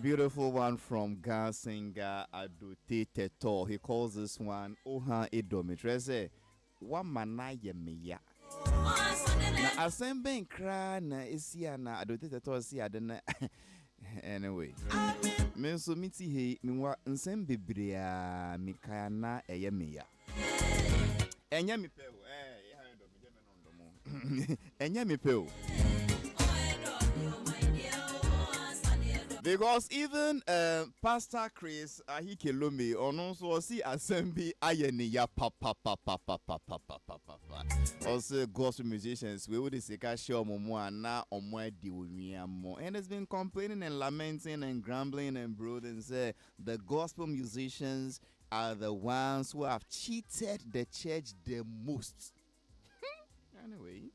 beautiful one from Ga singer Addo Teto. He calls this one Oha Edomitrese. One mana yemeya. Na asembe nkra na esia na Addo Teto si adena. Anyway. Me so miti he minwa nsem bebre a mikaya na eyemeya. Enya mi pe o. Ya do me je me no mo. Enya mi pe o. Because even Pastor Chris Ahikelome also see assembly ayeni ya papa. Also gospel musicians we would say show momo na omo di mo, and has been complaining and lamenting and grumbling and brooding say the gospel musicians are the ones who have cheated the church the most. Anyway.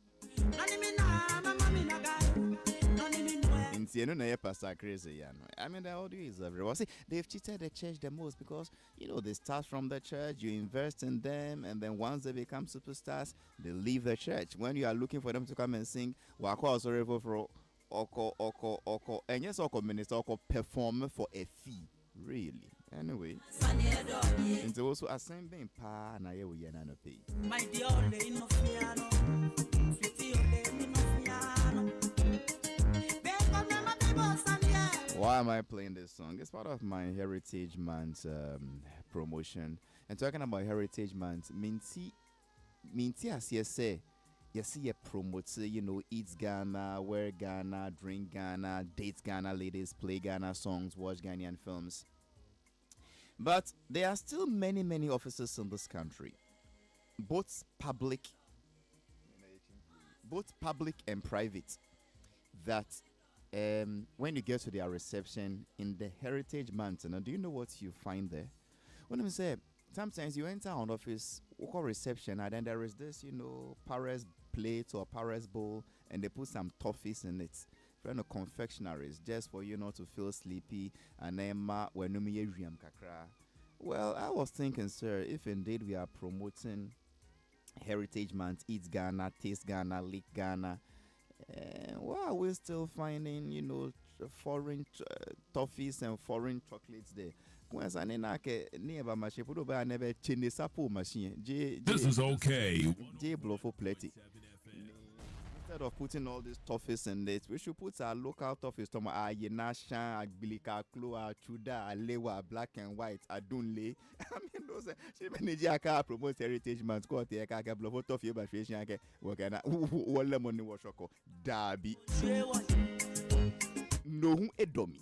Pastor crazy, I mean, the audio is everywhere. See, they've cheated the church the most because they start from the church, you invest in them, and then once they become superstars, they leave the church. When you are looking for them to come and sing, for Oko, and yes, Oko minister, Oko perform for a fee. Really? Anyway, and also assembling pa na ye we na no pay. My dear, why am I playing this song? It's part of my Heritage Month promotion. And talking about Heritage Month, Minty as you say, you see a promote, eats Ghana, wear Ghana, drink Ghana, date Ghana ladies, play Ghana songs, watch Ghanaian films. But there are still many offices in this country, both public and private, that when you get to their reception in the Heritage Month, do you know what you find there? When I say, sometimes you enter an office, we call reception, and then there is this, Paris plate or Paris bowl, and they put some toffees in it. Friend of confectionaries, just for you not to feel sleepy. And then well, I was thinking, sir, if indeed we are promoting Heritage Month, Eat Ghana, Taste Ghana, Lick Ghana, why are we still finding, foreign toffees and foreign chocolates there? This is okay. Instead of putting all these toffees in it, we should put our local toffees. Yenasha, Agbilika, Kloa, Chuda, Alewa, Black and White, Adunle. I mean, those are promote Heritage Month. Go to a blow of toffee, but we can work at Lemon Washoko. Darby. No, Edomi.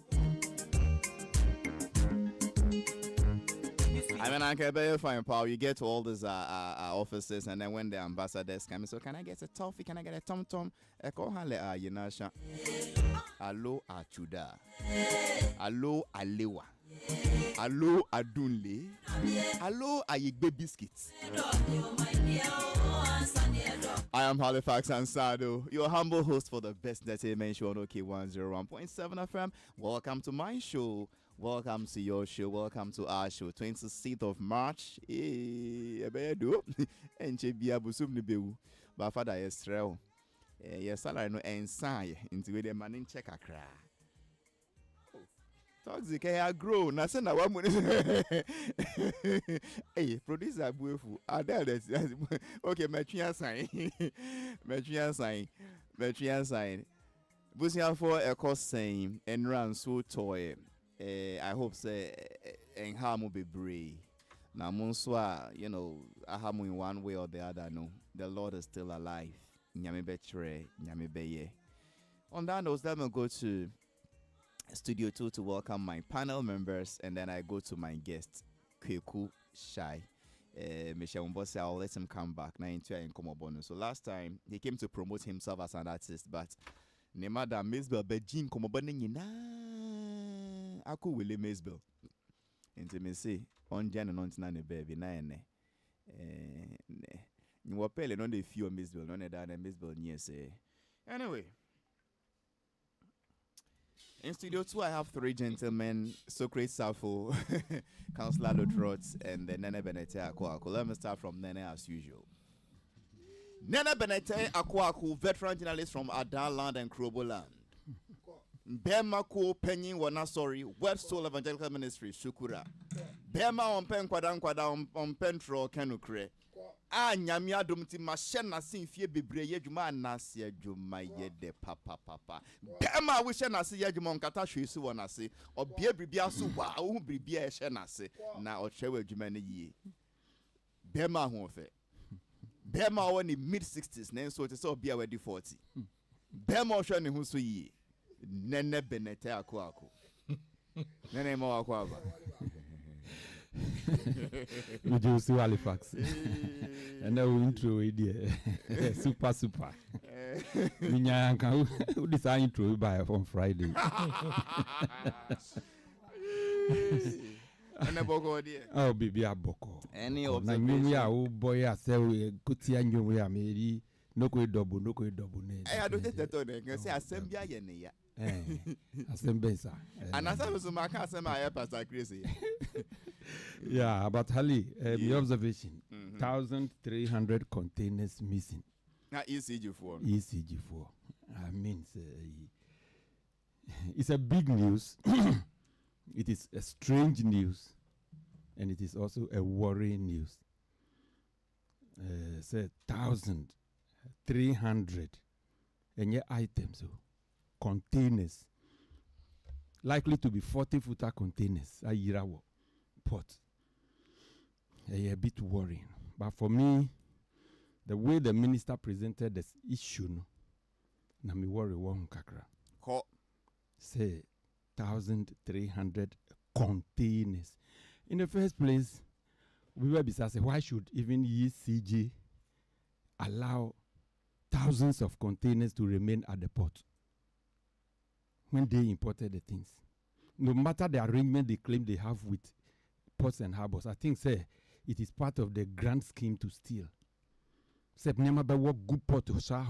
I mean, I can very fine, Paul. You get to all these offices, and then when the ambassadors come, so can I get a toffee? Can I get a tom tom? Eko hale yenasha. Alo achuda. Alo alewa. Alo adunle. Alo ayigbe biscuits. I am Halifax Ansah Addo, your humble host for the best entertainment show on OK101.7 FM. Welcome to my show. Welcome to your show. Welcome to our show. 26th of March. But father yesterday, yes, I know inside into the man in check a cry. Toxic, I grow. Na say na one money. Hey, producer buefu. Okay, metria sign. Busia for a cost saying and run so toy. I hope say and harm be brave. Now Monswa, ahamu in one way or the other. No, the Lord is still alive. Nyame betre, nyame beye. On that note, let me go to Studio 2 to welcome my panel members, and then I go to my guest, Kweku Shai. Michelle Mbose, I'll let him come back now into a bonus. So last time he came to promote himself as an artist, but Nemada Maisbel Bejin Komobani na Aku Willie Maisbel. Into me say on Jan and on Nane baby nine. You were pale on the few Maisbel, none of that and Maisbel near say. Anyway. In Studio 2, I have three gentlemen, Socrates Safo, Councillor Lotrot, and then Nene Benete Akwaku. Let me start from Nene as usual. Nene Benete Akwaku, veteran journalist from Adan Land and Krobo Land. Bema ko penny wana sorry, West Soul Evangelical Ministry, Shukura. Bema on pen kwada on pentro kenukre. Ah, nyamia dumti mashena sin fie bebre yedwuma anase adwuma yede papa. Bema we shena se yedwuma nkata hwesi wona se. Obia bribia so wa wo bribia e shena se na ohwe adwuma ne yie. Bema ho fe. Bema woni mid 60s na so te so obia wedi 40. Bema ohwe ne ho so yie. Nene benete ako. Nene mo akwaba. We do see Halifax. And then we intro idea. Super. Minyanka who design intro by on Friday. Oh, baby, a boko. Any observation? Oh boy, I say we could see you. We are maybe no double. I don't say assembly ya. Assembly, sir. And as I was a mark, I Pastor crazy. Yeah, but Hali, the observation 1,300 containers missing. Now, ECG4. ECG4. I mean, it's a big news. It is a strange news. And it is also a worrying news. Say 1,300 and yet items, containers, likely to be 40-footer containers. Ayirawo port. A bit worrying. But for me, the way the minister presented this issue, na me worry one kakra. Say 1,300 containers. In the first place, we were beside say, why should even ECG allow thousands of containers to remain at the port when they imported the things? No matter the arrangement they claim they have with ports and harbors, I think say it is part of the grand scheme to steal. Say never be work good port sa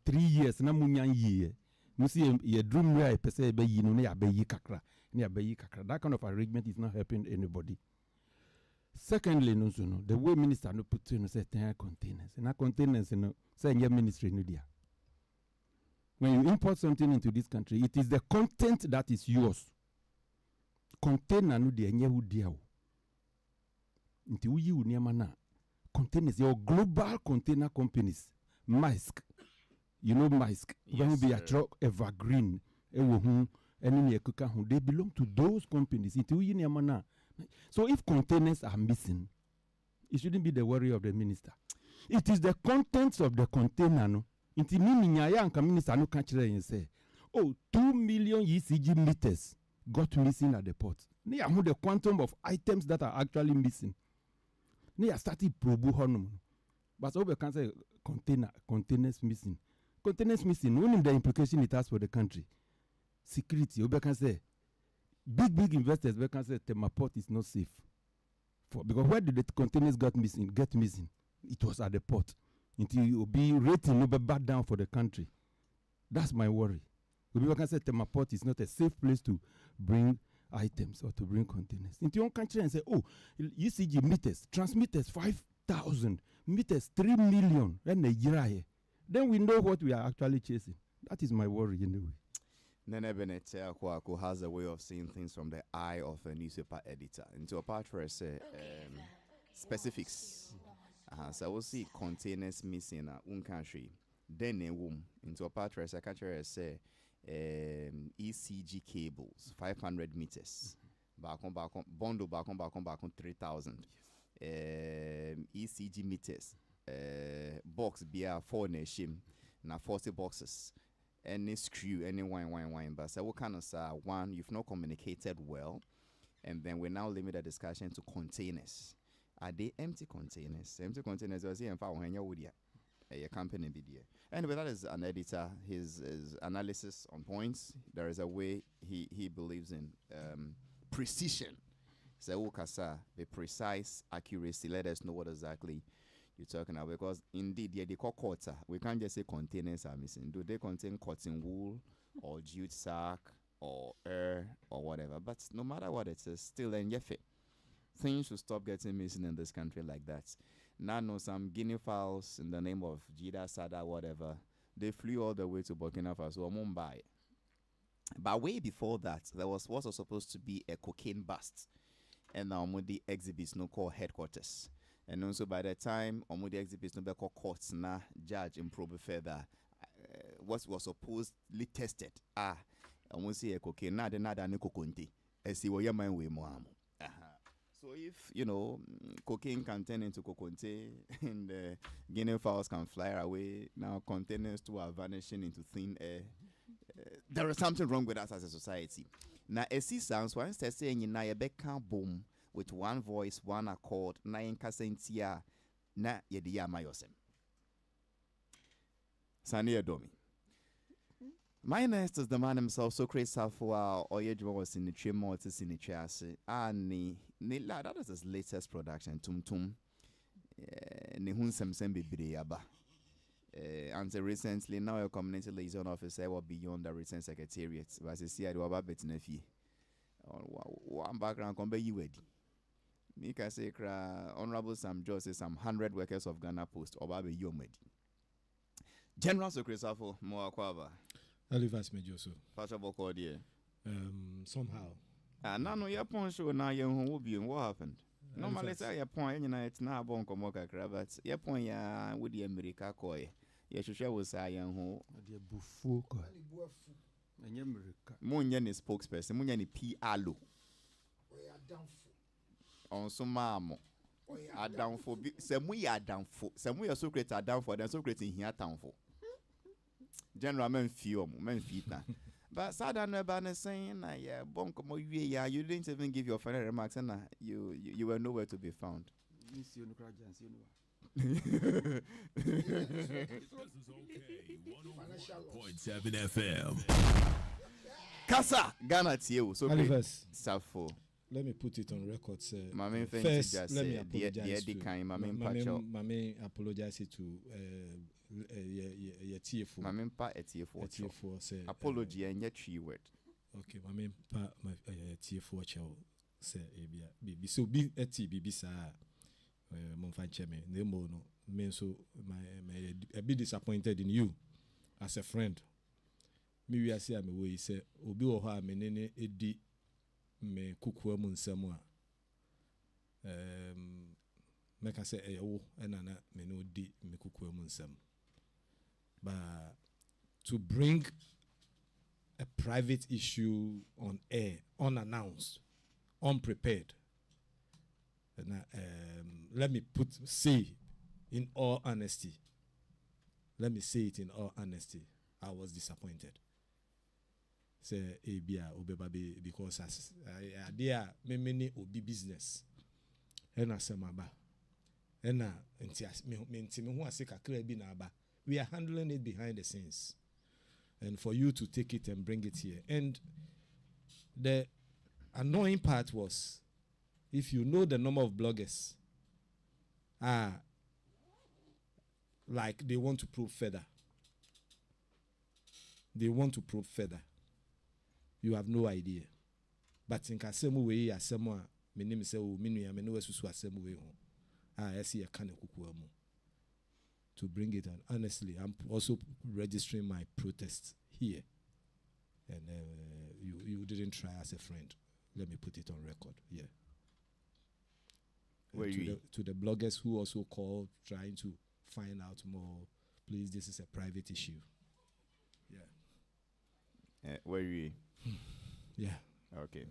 3 years na munyan ye. Musi ye drum where pese be yi no na be yi kakra. That kind of arrangement is not helping anybody. Secondly, the way minister no put in say 10 containers. And containers say in your ministry no dia. When you import something into this country, it is the content that is yours. Container no dia nye hu dia. Nti uyi uniama na containers, your global container companies, Maersk, you know Maersk, yes, be a truck evergreen, they belong to those companies. So if containers are missing, it shouldn't be the worry of the minister. It is the contents of the container. No, inti minister no catch and say, oh, 2 million ECG meters got missing at the port. The quantum of items that are actually missing. They are starting probu honum. But so we can say containers missing. Containers missing. Only the implication it has for the country. Security. We can say big investors we can say the port is not safe. Because where did the containers get missing? It was at the port. Until you be rating no back down for the country. That's my worry. We can say the port is not a safe place to bring items or to bring containers into your country and say, oh, ECG meters, transmitters 5,000, meters 3 million, and a year. Then we know what we are actually chasing. That is my worry anyway. Nene Bennett has a way of seeing things from the eye of a newspaper editor. Into a part where I say specifics. So we'll see containers missing in one country. Then a womb. Into a part where I say ECG cables 500 meters back on bundle back on 3,000 ECG meters box beer 4 nation na 40 boxes any screw any wine but so what kind of one you've not communicated well, and then we now limit the discussion to containers. Are they empty containers was here and found when you a company video. Anyway, that is an editor. His analysis on points. There is a way he believes in precision. So the precise accuracy. Let us know what exactly you're talking about. Because indeed, they call quarter. We can't just say containers are missing. Do they contain cotton wool or jute sack or air or whatever? But no matter what it is, still in Yefe. Things should stop getting missing in this country like that. Now, know some guinea fowls in the name of Jida, Sada, whatever. They flew all the way to Burkina Faso or Mumbai. But way before that, there was supposed to be a cocaine bust, and now the exhibits no call headquarters. And also by the time the exhibits no be call courts na judge improve further what was supposedly tested. See a cocaine na no coconte. See what your mind we mo. So if cocaine can turn into coconte and guinea fowls can fly away, now containers too are vanishing into thin air. There is something wrong with us as a society. Now, a sea sounds once they saying in a becca boom with one voice, one accord, nine casentia, na yedia mayosem. Sani Adomi. My next is the man himself, so crazy for or was in the trim mortis in the chassis. And that is his latest production, Tum Tum. Nihun Semsen Bibriaba. And recently, now your community liaison officer will be beyond the recent secretariat. But I see I do about bet nefi. One background come be you ready. Mika say, Honorable Sam Joe says some 100 workers of Ghana Post or Baby Yomedi. General Secretary for Moakwaba. Halifax Mejoso. Pastor Bokordia. Somehow. No, your point show now you will be what happened. Normally, say your point, it's not bon comoca but your point, with the America coy. Yes, you shall say, young ho. The buffo. And America. Munyan is spokesperson, Munyan P. Alu. On some mammo. Are down for some we are down for some we are so great are down for them so great in here town for. General men few men feet now. But Sada Nebana saying, yeah, bonko yeah, you didn't even give your final remarks, and you were nowhere to be found. This is okay. 101.7 FM. Kasa Ghana Tio so Halifax. Safo. Let me put it on record, sir. First, let me apologize to apologize to your TFO. Mame pa TFO. Apology and yet she word. Okay, mame pa TFO chow say be so be BB sa monfanche me no me so my a bit disappointed in you as a friend. Me we say am we say obi wo ha me ne edi me kukuwa mu nsɛm a meka sɛ ɛyɛ wo ɛna na me no di me kukuwa mu nsɛm, but to bring a private issue on air unannounced, unprepared, and let me say in all honesty, I was disappointed. Say ebia obeba be because as there me obi business ena semaba ena nti me ho ase kakra bi na aba. We are handling it behind the scenes, and for you to take it and bring it here. And the annoying part was, if you know the number of bloggers like they want to probe further, you have no idea. But in kasemu we asemu a me nim se o minu ya me no asusu asemu we ho. I see a kind of kukuamu to bring it on. Honestly, I'm also registering my protest here. And you didn't try as a friend. Let me put it on record. Yeah. To the bloggers who also called trying to find out more, please, this is a private issue. Yeah. Where are you? Yeah. Okay.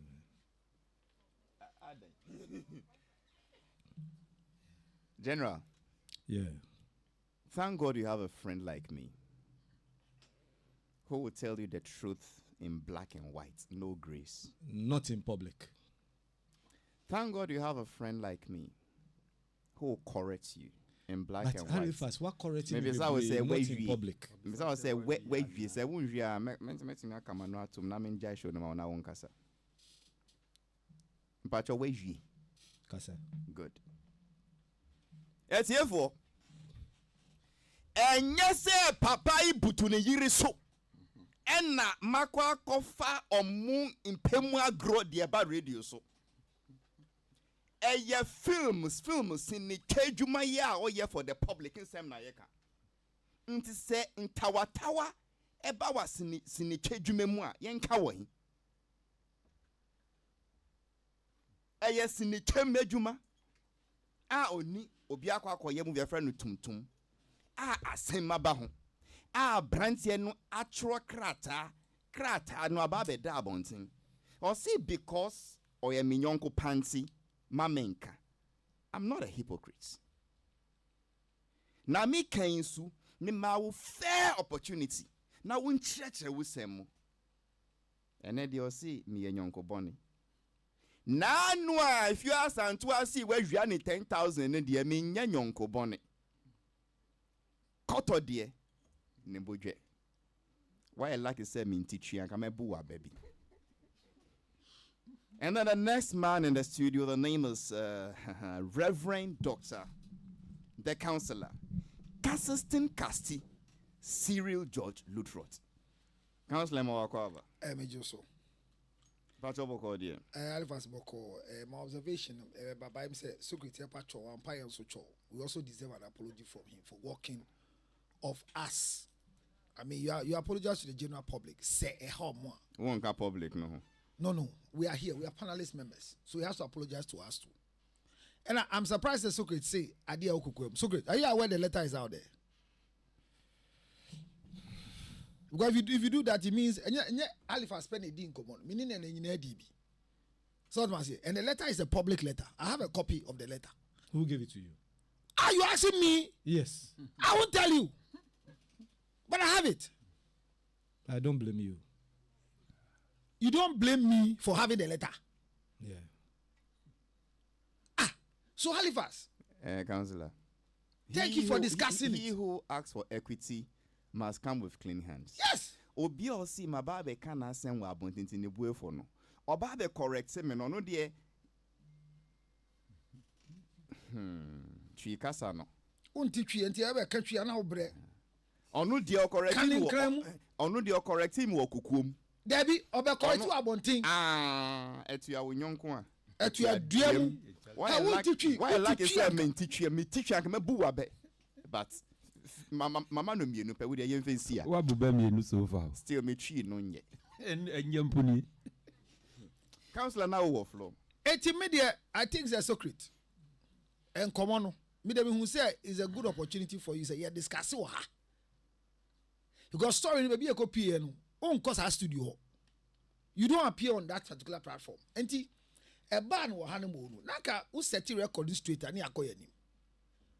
General. Yeah. Thank God you have a friend like me who will tell you the truth in black and white, no grace. Not in public. Thank God you have a friend like me who will correct you in black but and white. Halifax, what correcting Maybe you I would say not in public? Maybe I would say where you say when you are me come no atum na me jai show no na won kasa. But your way Kasa. Good. It's here for. Enye se papa ibutu ne yiri so. Ena makwa kofa omu impemu agro de ba radio so. Eye films in the kejuma ya or ye for the public in sem na yeka. Nti se ntawatawa eba wa sini twedwuma mu a yenka wo hin eye sini twedwuma a oni obi akwakoye mu biafra no tumtum a asema ba ho a brantie no atro krata no aba be da abonten or see because oye minyonko panty mamenka. I'm not a hypocrite. Na me kansu ni ma wo fair opportunity na won church wo semo ene de o see me nyonko boni na no a if you ask and to see we hwia ni 10,000 ne de me nya nyonko boni koto de ne bodwe why I like to say me ntitua anka me bu wa baby. And then the next man in the studio, the name is Reverend Dr. the Counselor, Cassiston Casti, Cyril George Lutrot. Counselor Mawakwa. Mejoso. Pacho Boko, dear. Halifax Boko, my observation, by himself, Secretary Pacho, and Paya Socho. We also deserve an apology from him for walking off us. I mean, you apologize to the general public. Say a home. Won't public, no. No, we are here. We are panelist members. So he has to apologize to us too. And I'm surprised that Socrates say, Adia Okukwem. Socrates, are you aware the letter is out there? Because if you do that, it means, and Halifax spend a day in common, meaning an engineer DB. So I say, and the letter is a public letter. I have a copy of the letter. Who gave it to you? Are you asking me? Yes. I won't tell you. But I have it. I don't blame you. You don't blame me for having the letter. Yeah. So Halifax. Counselor. Thank you for discussing he it. who asks for equity must come with clean hands. Yes. Obi o si ma ba be kana asem wa abontinti ne buefo no. Oba be correct me no de twi kasa no. Unti twi enti e be ka twi ana obre. Onu de o correct me. Onu de o correct me wo kukuom. Debi obeko itu abontin. Etu ya wonyonko a. Etu ya duam. Why I like it say me titwa ka me bu wa be. But mama no mienu pe we de yemfe nsia. Wa bu ba mienu so far. Still me twi no nye. Enye mpuni. Counselor now wo floor. Eti me there I think it's a secret. En common no. Me dey who say is a good opportunity for you say yeah discuss wo ha. Because story no be e copy no. On cause our studio. You don't appear on that particular platform. Enti a ban wo hanem wo no. Naka wo set recording straight ani akoye nim.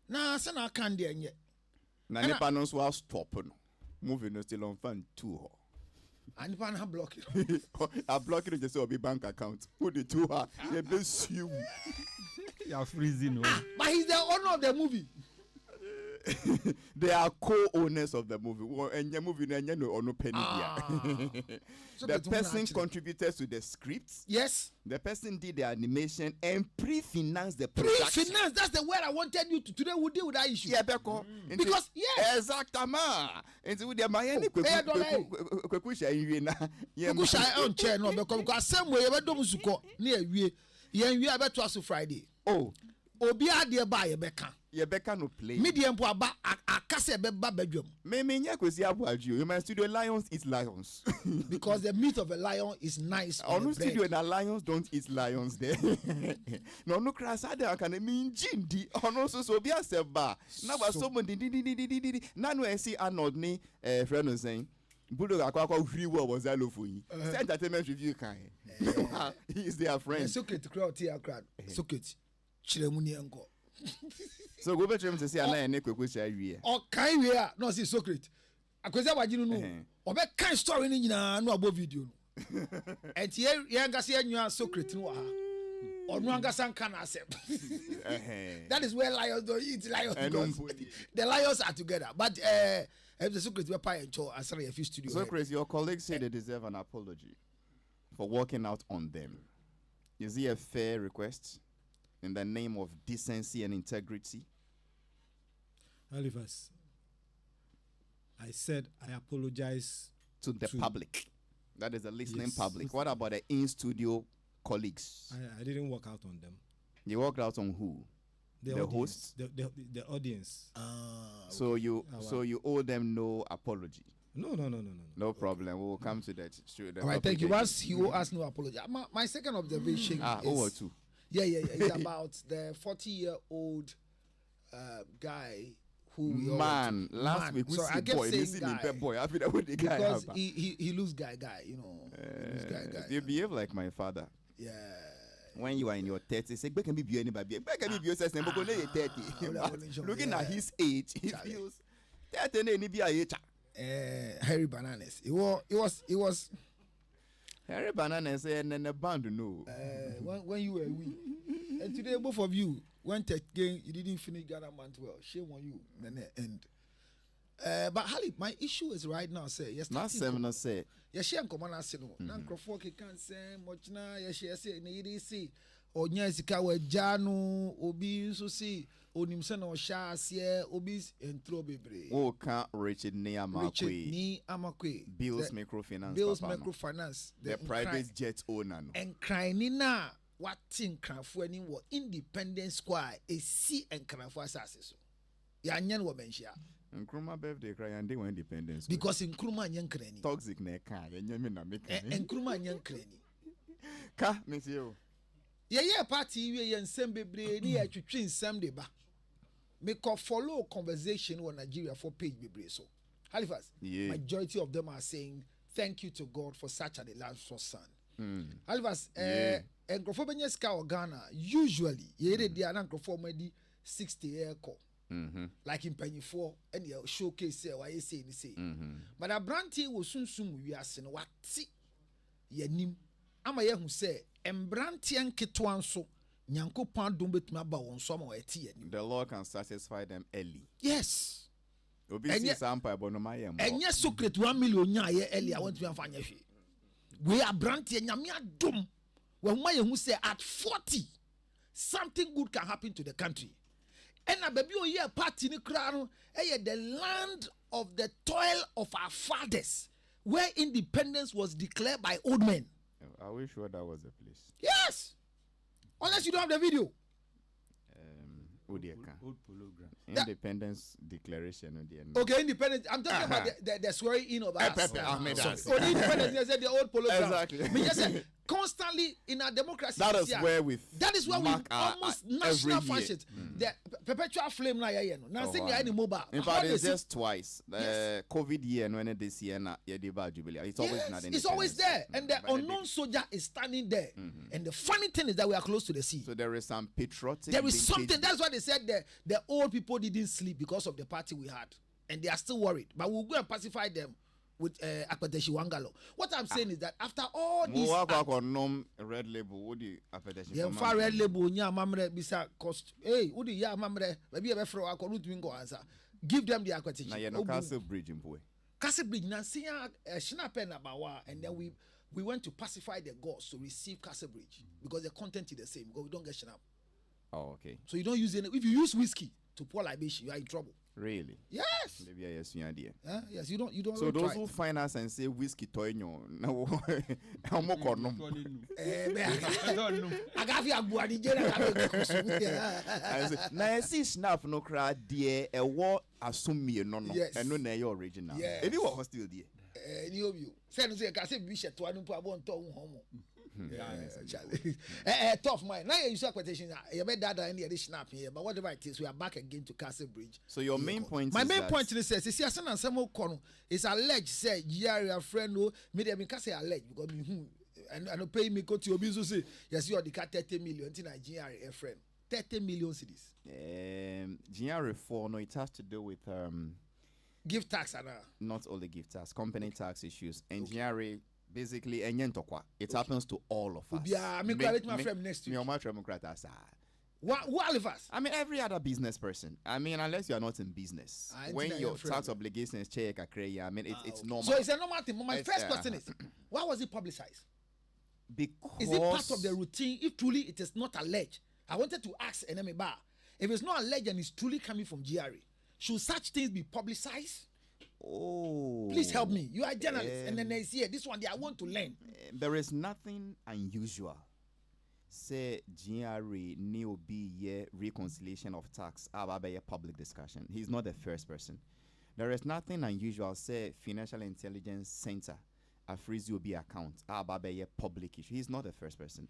Na se na kan de enye. Na nipa no so stop no. Moving no still on fan too ho. And nipa na block it. I block it just obi bank account. Put the two ha. They bless you. You are freezing. But he's the owner of the movie. They are co-owners of the movie. And the movie no penny here. So the person contributed to the script. Yes. The person did the animation and pre-financed the production. Pre-finance, that's the word I wanted you to. Today we'll deal with that issue. Yeah, Beko. Because, yes. Exactly. And with the Miami because same way we don't suko near we are better to Friday. Oh. Obi ade ba ye beka. Ye beka no play. Medium po aba akase be ba bedwam. Me nya kwesi abuaju. In my studio lions eat lions. Because the meat of a lion is nice. On no studio na lions don't eat lions there. No krasa de aka na me njindi. Ono so bi aseba. Na ba so mo di. Na no ensi Arnold ni friend no saying. Bulldog akwa hwiri wo was alofo yi. Say entertainment review kan. He is their friend. Secret crowd here crowd. Secret. Chiremuni enko. So go between to say ana ene kwekwe sha wie. O kan wie a no see secret. Akwese waginu no. Obe kan story ni nyina no abo video no. Enti ye ngase anwa secret no ha. Onu angasa nka na asem. That is where lions don't eat lions. The lions are together. But if the secret we pay and show answer your studio. So Chris, your colleagues say they deserve an apology for walking out on them. Is it a fair request in the name of decency and integrity? Halifax, I said I apologize to the public. That is the listening public. What about the in-studio colleagues? I didn't walk out on them. You walked out on who? The hosts? The audience. So you owe them no apology. No. No problem. We will come to that. All right, thank you. Once he will ask no apology. My second observation is over two. Yeah. It's about the 40-year-old guy who we all Man, last man. week we Sorry, I see kept boy, saying missing guy him, boy. I feel that with the guy. because he lose guy, you know. He lose guy. You behave like my father. Yeah. When you are in your 30s, say, "Back can be anybody. Back can be yourself. But go 30." Looking at his age, he feels 30 and be a age. Harry Bananas. It was. Harry Bananas and then the band no. When you were we, and today both of you went again. You didn't finish Ghana month well. Shame on you. But Hali, my issue is right now. Say yes. Not seven. Say yes. She and command us no. Nankrofo can't say much na. Yes, she say ne say. Onya sika we jano obi so say onimse na osha asie obi entro bebre. Oh, can't Richard ni Amakwe. Bills Microfinance. The private jet owner. No. And crying na what in crafu any what independent square is see and crafu assassin. Ya nyen wo benchia. Nkrumah birthday cry and they were independence. Because Nkrumah nyen krani. Toxic ne ka yenye na make. Nkrumah nyen krani. Ka miss you. Yeah, party we nsem bebre ni atwetwe nsem de ba. Me ko follow conversation on Nigeria for page bebre so. Halifax, majority of them are saying thank you to God for such an illustrious son. Halifax, nkrofo benye ska o Ghana usually ye dey there na nkrofo madi 60 year call. Like in Penny 4 and you showcase say why you say ni say. But a brandy will soon we are saying what see ye nim ama ye hu say embrantian ketwanso nyankopon dom betuma ba won so ma eti ani. The Lord can satisfy them early. Yes. Obi see sampa ebo no ma ye mo. Enye secret 1 million nya ye early I want to afa nya hwe. We abrantie nyame adom. We ma ye hu say at 40 something good can happen to the country. And a baby o year party ni kra no the land of the toil of our fathers where independence was declared by old men. I wish sure that was the place. Yes. Unless you don't have the video. Old hologram. Independence Declaration. Okay, independence. I'm talking about the swearing in of us. The independence, they said the old hologram. Exactly. Me just say, constantly in our democracy. That is where we almost national functions. The perpetual flame na ya no. Now saying any mobile. In fact, it's just twice. COVID year and when this year na jubilee. It's always not. It's always there, and the unknown soldier is standing there. And the funny thing is that we are close to the sea. So there is some patriotic. There is something. That's why they said the old people didn't sleep because of the party we had, and they are still worried. But we'll go and pacify them with Akpateshi Wangalo. What I'm saying is that after all this, red label, what do you yeah, far red label, nya mamre bisa cost. Hey, what do ya mamre? Maybe a befro akonu twingo answer. Give them the Akpateshi. Na yeno Castle Bridge in Boy. Castle Bridge na siya shinapen abawa, and then we went to pacify the gods to receive Castle Bridge because the content is the same. Because we don't get shinap. Oh, okay. So you don't use any. If you use whiskey to pour libation, you are in trouble. Really? Yes. Maybe I yes, idea. Yes, you don't. So those who find us and say whiskey toinyo, no, how more cornum? I got you a buadi jena. Na esi snap no cry dear a war assume me no and no na your original. If you were still there. You send say ka say bishop to anu po abon to homo. Tough mind. Now you saw quotation. You bet that any additional here, but whatever it is, we are back again to Castle Bridge. So your main point. My main point is says, "See, as an some corner is alleged say, your friend no, me dem can say alleged because me and no pay me go to your business say, yes, you are the 30 million in Nigeria, a friend, 30 million cities. GRA 4, no, it has to do with gift tax and not only gift tax, company tax issues, and GRA. Basically, it happens to all of us. Yeah, I'm my friend next week. What Halifax? I mean, every other business person. I mean, unless you are not in business. When your tax obligations check a crazy, I mean, it's normal. So it's a normal thing. But my first question is, why was it publicized? Because is it part of the routine? If truly it is not alleged, I wanted to ask Enemy Bar, if it's not alleged and it's truly coming from GRA, should such things be publicized? Oh, please help me. You are a journalist, and then they say this one. I want to learn. There is nothing unusual. Say GRA new be reconciliation of tax about a public discussion. He's not the first person, There is nothing unusual. Say Financial Intelligence Center, a freeze UB account, a public issue. He's not the first person.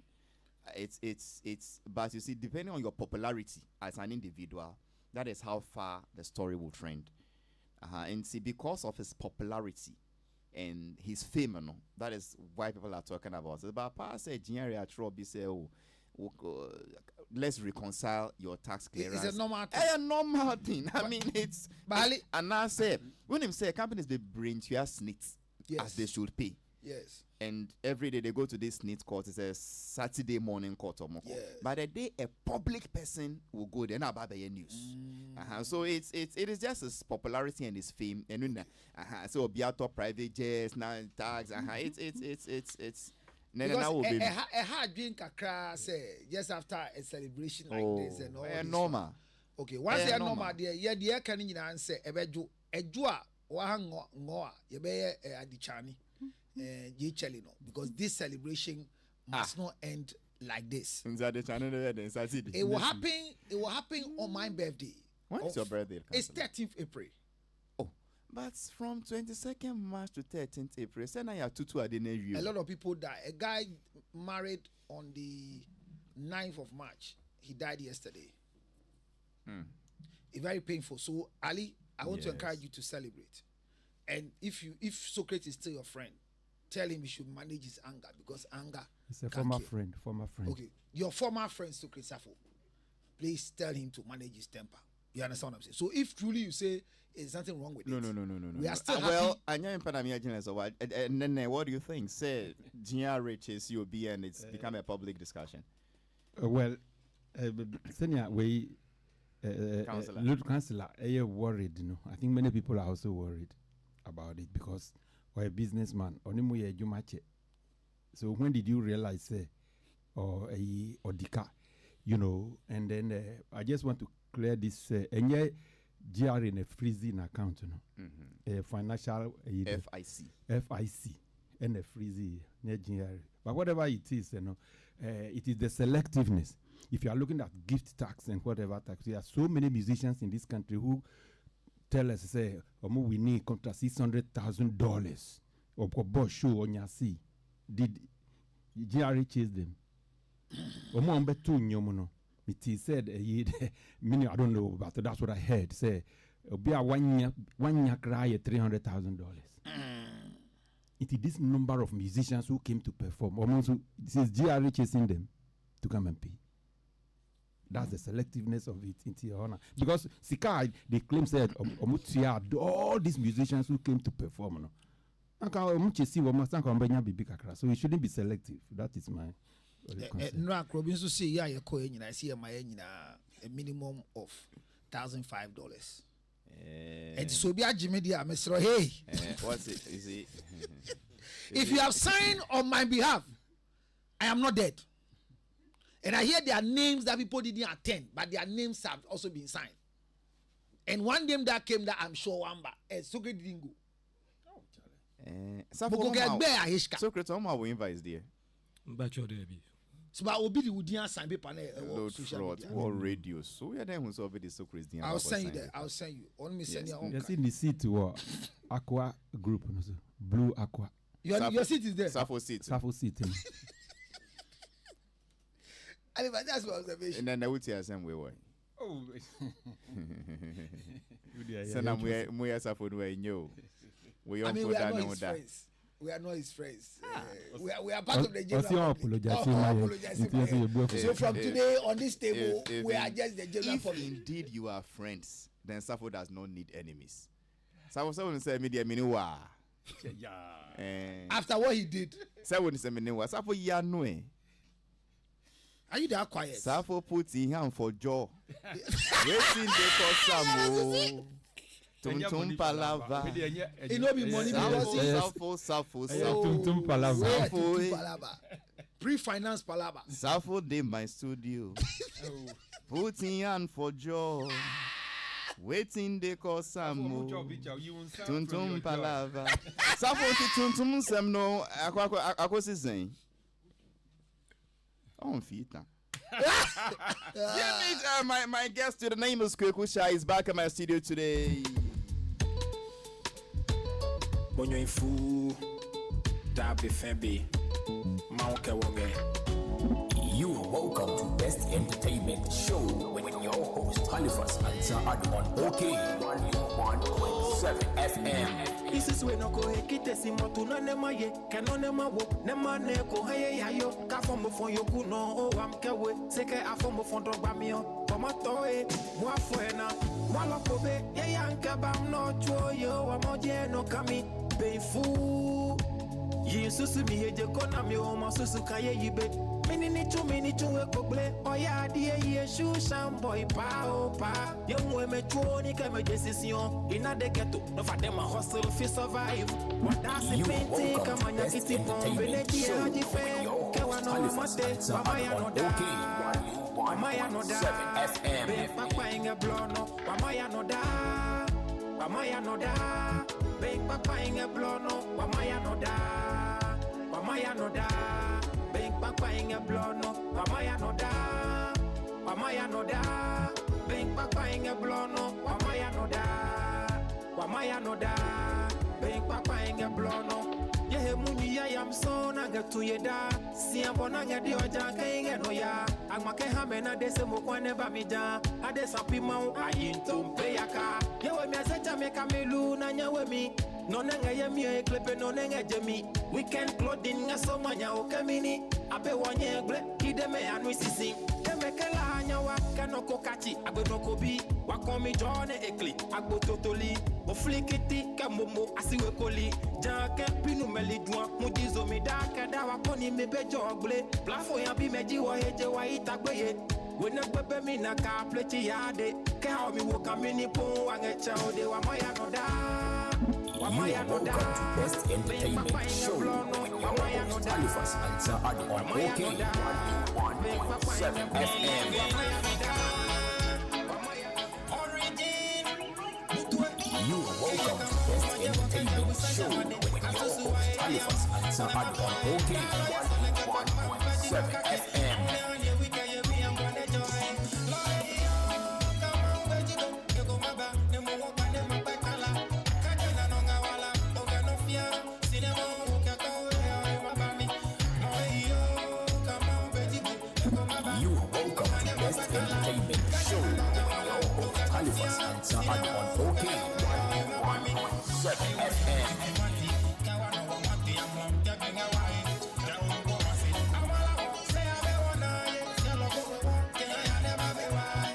It's. But you see, depending on your popularity as an individual, that is how far the story will trend. And see, because of his popularity and his fame, that is why people are talking about it. But I say, let's reconcile your tax clearance. It's a normal thing. A normal thing. I mean, it's. And I say, when him say companies they bring to your snits as they should pay. Yes. And every day they go to this snit court. It's a Saturday morning court or more. Yes. But the day a public person will go there, not about the news. So it is just his popularity and his fame. And so be out of private jets now tags. It's. Because a hard drink kakra say just after a celebration like this and all this. Normal. Okay, once they are normal, the can in answer a bedu a jua wahango ngoa yebe adichani chelino because this celebration must not end like this. It will happen on my birthday. When is your birthday? It's 13th April. But from 22nd March to 13th April, a lot of people die. A guy married on the 9th of March. He died yesterday. It's very painful. So, Ali, I want to encourage you to celebrate. And if Socrates is still your friend, tell him he should manage his anger because anger. He's a former friend. Okay. Your former friend, Socrates Safo, please tell him to manage his temper. You understand what I'm saying? So if truly you say there's nothing wrong with it. No. We are still happy. Well, I know and then what do you think? Say GRA chase UB and it's become a public discussion. Senior way Councillor, are worried, I think many people are also worried about it because we're a businessman. So when did you realize say or dika, and then I just want to clear this and GR in a freezing account, financial FIC and a freezing GR. But whatever it is, it is the selectiveness. If you are looking at gift tax and whatever tax, there are so many musicians in this country who tell us, say, we need contra $600,000 or boss show on your sea. Did GR chase them? It said, meaning I don't know, but that's what I heard. Say, be a 1 year cry at $300,000. It is this number of musicians who came to perform. Almost, this is GRA chasing them to come and pay. That's the selectiveness of it into your honor. Because Sika, they claim said, all these musicians who came to perform. So it shouldn't be selective. That is my. No, Robinson say yeah, coin. I see a minimum of $1,005. And so be a Jimmy dear, Mr. Hey. What's it? Is it? If you have signed on my behalf, I am not dead. And I hear their names that people didn't attend, but their names have also been signed. And one name that came that I'm sure Wamba, Socrates didn't go. Socrates, how we invite there? So, but will be the Udian sign paper or radio. So we are then who's over the Socrates. I'll send you there. I'll send you. On me send you. Yes, in the seat or Aqua group, Blue Aqua. Your seat is there. Safo seat. That's my observation. And then I would say some way. Oh, we are Safo we know. We are not his friends. We are not his friends. We are part of the general public. So from today on this table, we are just the general public. If indeed you are friends, then Safo does not need enemies. Safo will say media meanwhile. After what he did. Safo will say meanwhile. Safo ya no. Are you that quiet? Safo puts in hand for jaw. Waiting they call Samo. Tum palava. It no be money Safo. Tum palava. Pre-finance palava. Safo de my studio. Putting hand for jaw. Waiting they call Samo. Tum palava. Safo tum sem no. Akwasi zen. On feet now. My guest to the name of Kwekusha is back in my studio today. bonyo infu dabe febe mauke wonge. You are welcome to Best Entertainment Show with your host Halifax Ansah Addo on OK 101.7 FM. This is when Oko Hekite Simotu no nemaye, Canonema wo, Nemane ko haye yayo, Kafomo for Yokuno, oh Amkewe, Seke Afomo for Dogramio, Pomatoe, Wafuena, Walapobe, Yayanka Bam no Choyo, Amoje no Kami, Beifu. Yi susu mi heje kona mi o ma susu kaye yibe. Mini chuwe koble oya die ye shu boy pa o pa. Young me chuoni ka me decision. Ina de ghetto no for them a hustle fi survive. What that's the painting kama nya kiti bombe ne di haji fe. Ke wa no mate mama ya no da. Mama ya no da. Be papa inga blono mama ya no da. Mama ya no da. Be papa inga blono mama ya no da. Mama ya no da. Big papa inga blono, mama ya no da. Mama ya no da. Big papa inga blono, mama ya no da. Mama ya no da. Big papa inga blono. Ye muni ya yam so na gatu ye da. Si ambona nga di oja ke inga no ya. Agmake hame na dese mo kwa neba mija. Ade sapi mau ayinto mpe yaka. Ye we mi asecha me kamelu na nyawe mi. No nenga yemi e klepe no nenga jemi. Weekend clothing nga so manya o kamini. Abe wanye gle kide me anu sisi. Deme kela anyawa kanoko kachi agbe no kobi. Wakomi jone ekli agbo totoli. O flikiti kamomo asiwe koli. Janke pinu meli juan mujizo mi da kada wakoni me bejo ogle. Plafo yambi meji wa heje wa itagbeye. When I pepper me na ka plechi yade. Ke how mi wo kamini pon wange chao de wa maya no da. You are welcome to Best Entertainment Show with your host Halifax Ansah Addo on OK 101.7 FM. You are welcome to Best Entertainment Show with your host Halifax Ansah Addo on OK 101.7 FM. Entertainment show with your host Halifax Ansah Addo on OK 101.7 FM.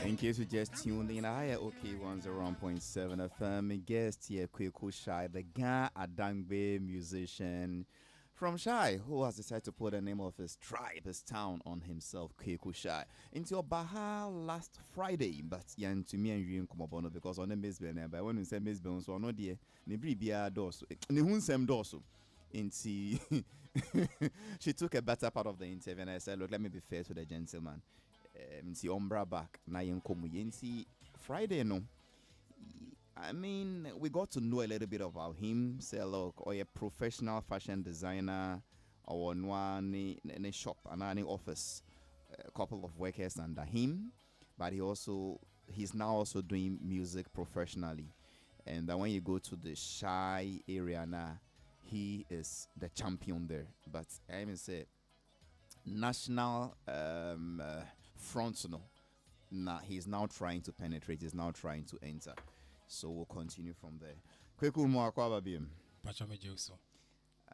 In case you just tuned in, I at OK 101.7 FM. Guest here, Kweku Shy, the Ga Adangbe musician from Shy, who has decided to put the name of his tribe, his town, on himself, Kweku Shy, into Baha last Friday. But yan to me and you in Kumabono because on the Misbene, but when we say Misbene, so no dear, Nibribia Dorso, Nihunsem Dorso. Into she took a better part of the interview, and I said, look, let me be fair to the gentleman. See Umbra back na yenkomu Friday no. I mean, we got to know a little bit about him. Say look, or a professional fashion designer, or one shop and any office, a couple of workers under him, but he's now also doing music professionally. And when you go to the Shy area now, he is the champion there. But I mean say national front no. Nah, he's now trying to penetrate, he's now trying to enter. So we'll continue from there. Kweku mo akwa babiem. Pacha me jokes.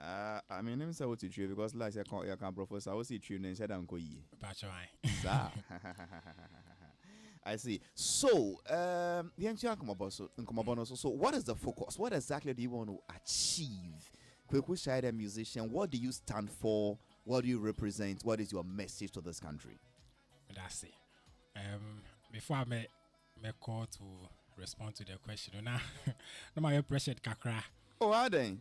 I mean, let me say what you do because like I can't professor. I will see you and said I'm going. Pacha I see. So, so what is the focus? What exactly do you want to achieve? Kweku Shy, the musician, what do you stand for? What do you represent? What is your message to this country? That's it. Before I may call to respond to the question, now my pressured kakra. Oh, are they?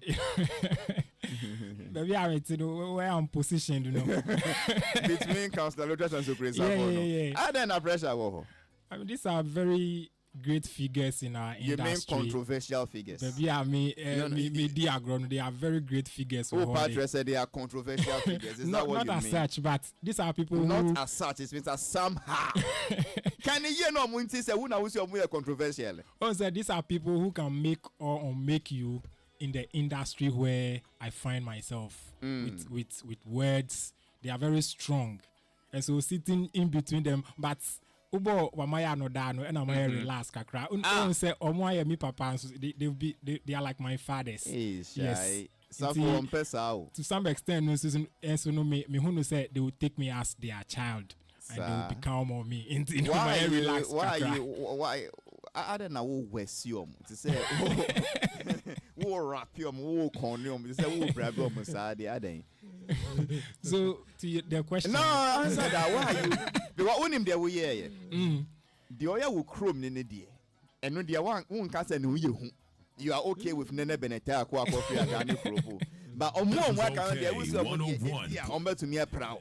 Maybe I to know where I'm positioned, you know. Between Councillor Lucas and Supreme. Yeah. Are there no pressure? I mean, these are very great figures in our industry. You mean controversial figures? Maybe I mean, they are very great figures. Oh, Patrick said they are controversial figures. Is that what you mean? Not as such, but these are people not as such. It means as somehow. Can you know Munti say who now is your controversial? Also, these are people who can make or unmake you in the industry where I find myself with words. They are very strong, and so sitting in between them, but. Ubo wamaya no dano and I'm relax kakra. Say omoya mi papa they are like my fathers. Yes. To some extent, no season no me who say they will take me as their child and they will become more me. Into my relax. Why? I don't know who Wesium to say who rapium, who cornium, to say who brabum side other. So to the question. No, answer that. Why you? Because when him there we hear the oil will chrome in the day, and when the one can say no you are okay with Nene Beneta kwa coffee and Gani Propo. But on one work out there was on to me a proud.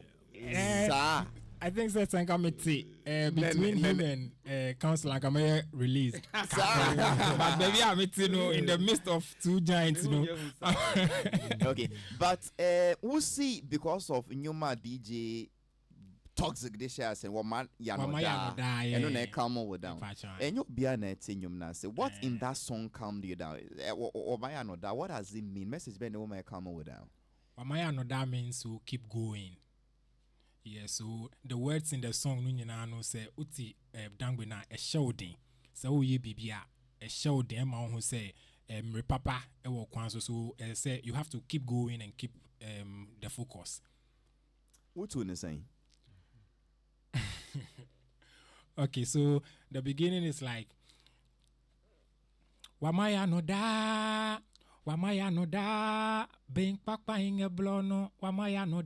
I think that's a committee between him and Council Agamaya released. But maybe I'm in the midst of two giants, Okay, but we'll see because of Nyuma DJ toxic dishes and woman Yanoda and then calm over down. And you'll be an say what in that song calmed you down? Or my Yanoda, what does it mean? Message Ben woman calm over down. My Yanoda means to keep going. Yeah, so the words in the song Nunyana say Uti Dangwina a shouting. So ye bibia a shouting man who say repapa ewo kwanso so say you have to keep going and keep the focus. What you saying? Okay, so the beginning is like Wamaya no da Bing papa inge blono Wamaya no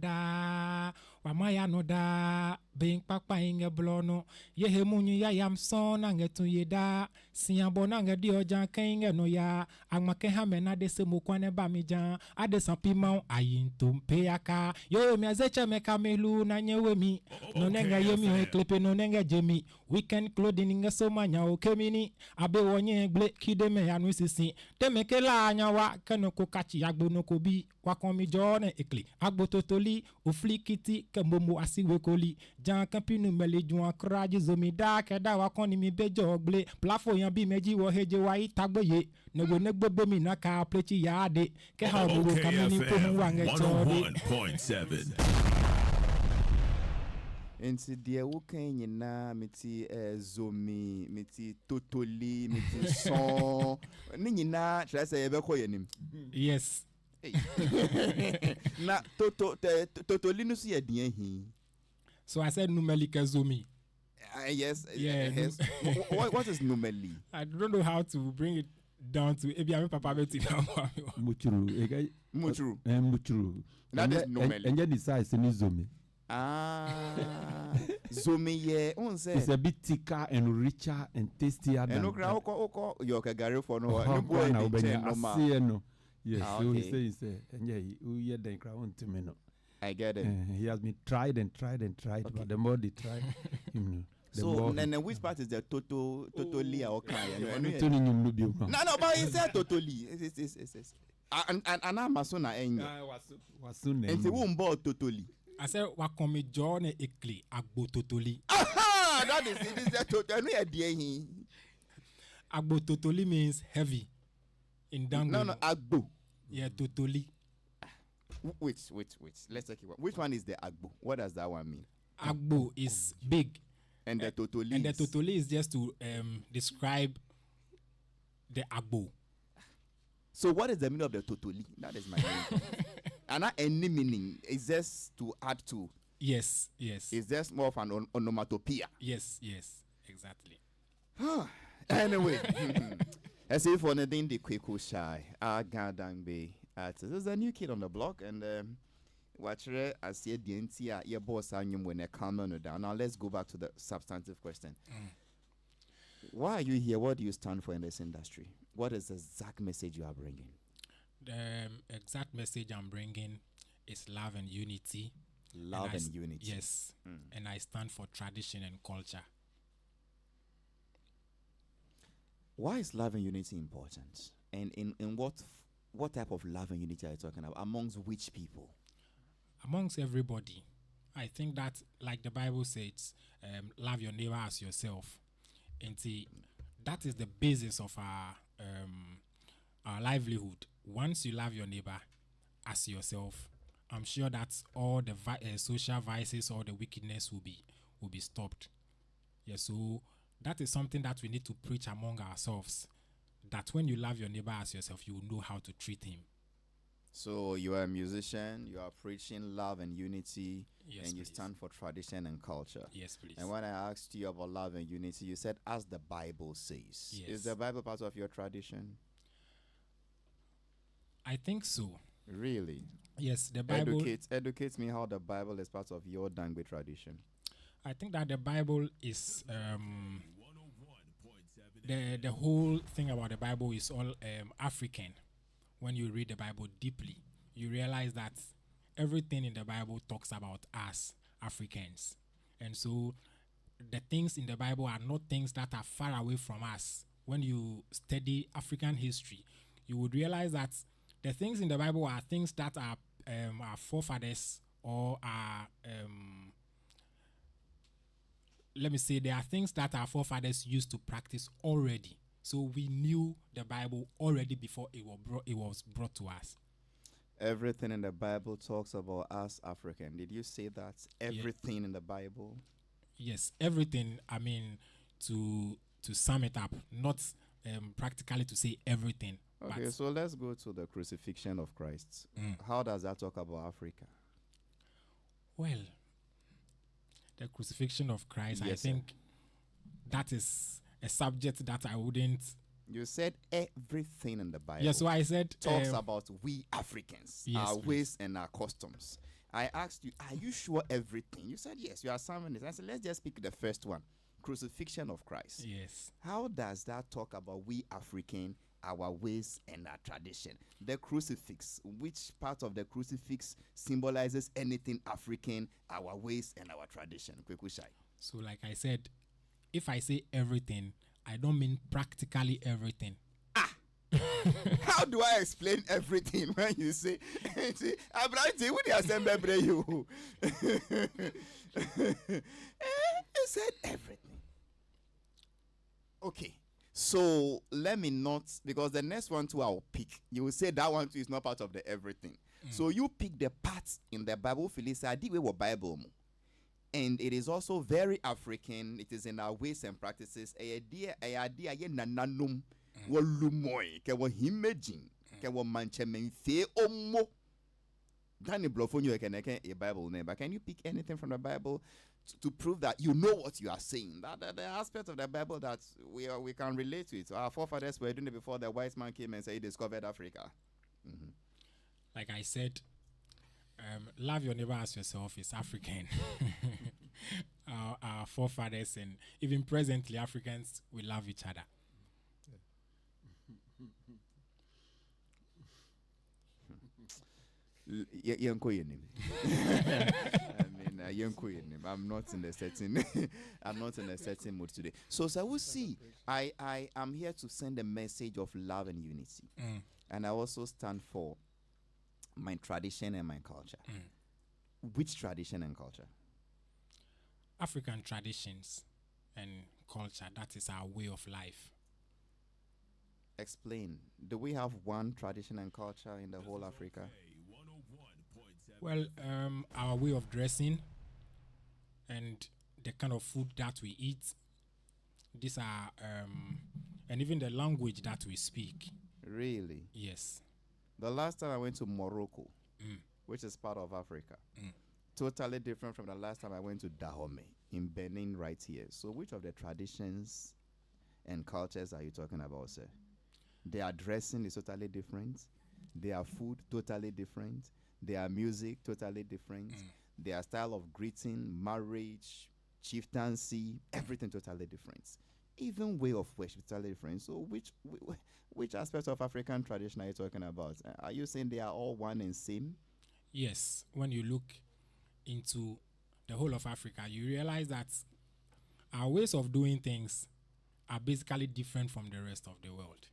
da Bing papa inge blono Yehe munyu ya yam son ange tu yeda Siyambo nange dio jan kenge no ya Angmake hame na dese mukwane bamijan Ade sampi maun ayin tumpe yaka Yo mi azeche me kamelu na nyewe mi No nenga yemi ho eklepe no nenga jemi Weekend clothing inge so manya okemini Abe wonye gle kide me anu sisi Temeke la anyawa keno kukachi agbo no kobi Wakomi jone ekli agbo totoli Oflikiti kembomo asiwe koli Jan kampinu mele juan kraji zomi da Keda wakoni mi bejo gle Plafo yan bi meji wo heje wa itagbo ye Negbo bemi na ka plechi yade Ke ha obo kamini ko wange chode 101.7 Nti die wo kan nyina meti zomi meti totoli meti son ni nyina try say ebe ko yenim. Yes. Na totoli no so ye den hi. So I said numelika zomi. Yes. Yeah. Yes. What is numeli? I don't know how to bring it down to ebi ame papa beti na Muchuru. Muchuru. That is numeli. And the size ni zomi. Zomi ye on say it's a bit thicker and richer and tastier than. And oko yo ka gari for no no boy na obenya ase no. Yes, so okay. he say and yeah, we hear the crowd on to me no. I get it. He has been tried, okay. But the more they try, so and which part is the totally or kind? No, but he said totally. It's and I'm a son and it's a womb totally. I said wakomi jone ekli agbo totoli. That is it. Is that totally? Agbo totoli means heavy in Dango. No, agbo. Yeah, totoli. Which? Let's take it. Which one is the agbo? What does that one mean? Agbo is big. And the totoli. And the totoli is just to describe the agbo. So what is the meaning of the totoli? That is my name. And not any meaning. It's just to add to. Yes. It's just more of an onomatopoeia. Yes, exactly. Anyway, as if for anything the quick shy. Gadang be. There's a new kid on the block and watch it. I see the NTA your boss and when they calm down. Now let's go back to the substantive question. Why are you here? What do you stand for in this industry? What is the exact message you are bringing? The exact message I'm bringing is love and unity. Love and unity. Yes. And I stand for tradition and culture. Why is love and unity important? And in what type of love and unity are you talking about? Amongst which people? Amongst everybody. I think that, like the Bible says, love your neighbor as yourself. And see, that is the basis of our livelihood. once you love your neighbor as yourself, I'm sure that all the social vices or the wickedness will be stopped. Yeah, so that is something that we need to preach among ourselves. That when you love your neighbor as yourself, you will know how to treat him. So you are a musician, you are preaching love and unity, Yes, and you please. stand for tradition and culture. Yes, please. And when I asked you about love and unity, you said, as the Bible says. Yes. Is the Bible part of your tradition? I think so. Really? Yes, the Bible. Educate me how the Bible is part of your Dangbe tradition. I think that the Bible is the whole thing about the Bible is all African. When you read the Bible deeply, you realize that everything in the Bible talks about us Africans, and so the things in the Bible are not things that are far away from us. When you study African history, you would realize that the things in the Bible are things that are our forefathers or our let me say, there are things that our forefathers used to practice already. So we knew the Bible already before it was brought to us. Everything in the Bible talks about us African. Did you say that? Everything in the Bible? Yes, everything. I mean, to sum it up, not practically to say everything. Okay, so let's go to the crucifixion of Christ. How does that talk about Africa? Well, the crucifixion of Christ, Yes, I think that is a subject that I wouldn't. You said everything in the Bible. Yeah, so I said talks about we Africans, yes, our please. ways and our customs. I asked you, are you sure everything? You said yes, you are summing it. I said, let's just pick the first one. Crucifixion of Christ. Yes. How does that talk about we African, our ways and our tradition? The crucifix, which part of the crucifix symbolizes anything African, our ways and our tradition? Kwekushai. So like I said, if I say everything, I don't mean practically everything. How do I explain everything when you say, Abrante, what you say, you? You said everything. Okay. So let me not, because the next one too I'll pick. You will say that one too is not part of the everything. So you pick the parts in the Bible, Phyllis, I did with Bible. And it is also very African. It is in our ways and practices. A idea ye nananum wo lumoy ke wo himagine ke wo manchemen fe omo. Danny Blofonyo can a Bible name. But can you pick anything from the Bible to prove that you know what you are saying? That the aspect of the Bible that we can relate to it. Our forefathers were doing it before the white man came and said he discovered Africa. Mm-hmm. Like I said, love your neighbor as yourself is African. Our forefathers and even presently Africans, we love each other. I'm not in a certain I'm not in a certain mood today. So we'll see. I am here to send a message of love and unity. And I also stand for my tradition and my culture. Which tradition and culture? African traditions and culture, that is our way of life. Explain. Do we have one tradition and culture in the whole Africa? Well, our way of dressing and the kind of food that we eat, these are, and even the language that we speak. Really? Yes. The last time I went to Morocco, which is part of Africa, totally different from the last time I went to Dahomey in Benin right here. So which of the traditions and cultures are you talking about, sir? Their dressing is totally different. Their food totally different. Their music totally different. Their style of greeting, marriage, chieftaincy, everything totally different. Even way of worship totally different. So which aspect of African tradition are you talking about? Are you saying they are all one and same? Yes. When you look into the whole of Africa, you realize that our ways of doing things are basically different from the rest of the world.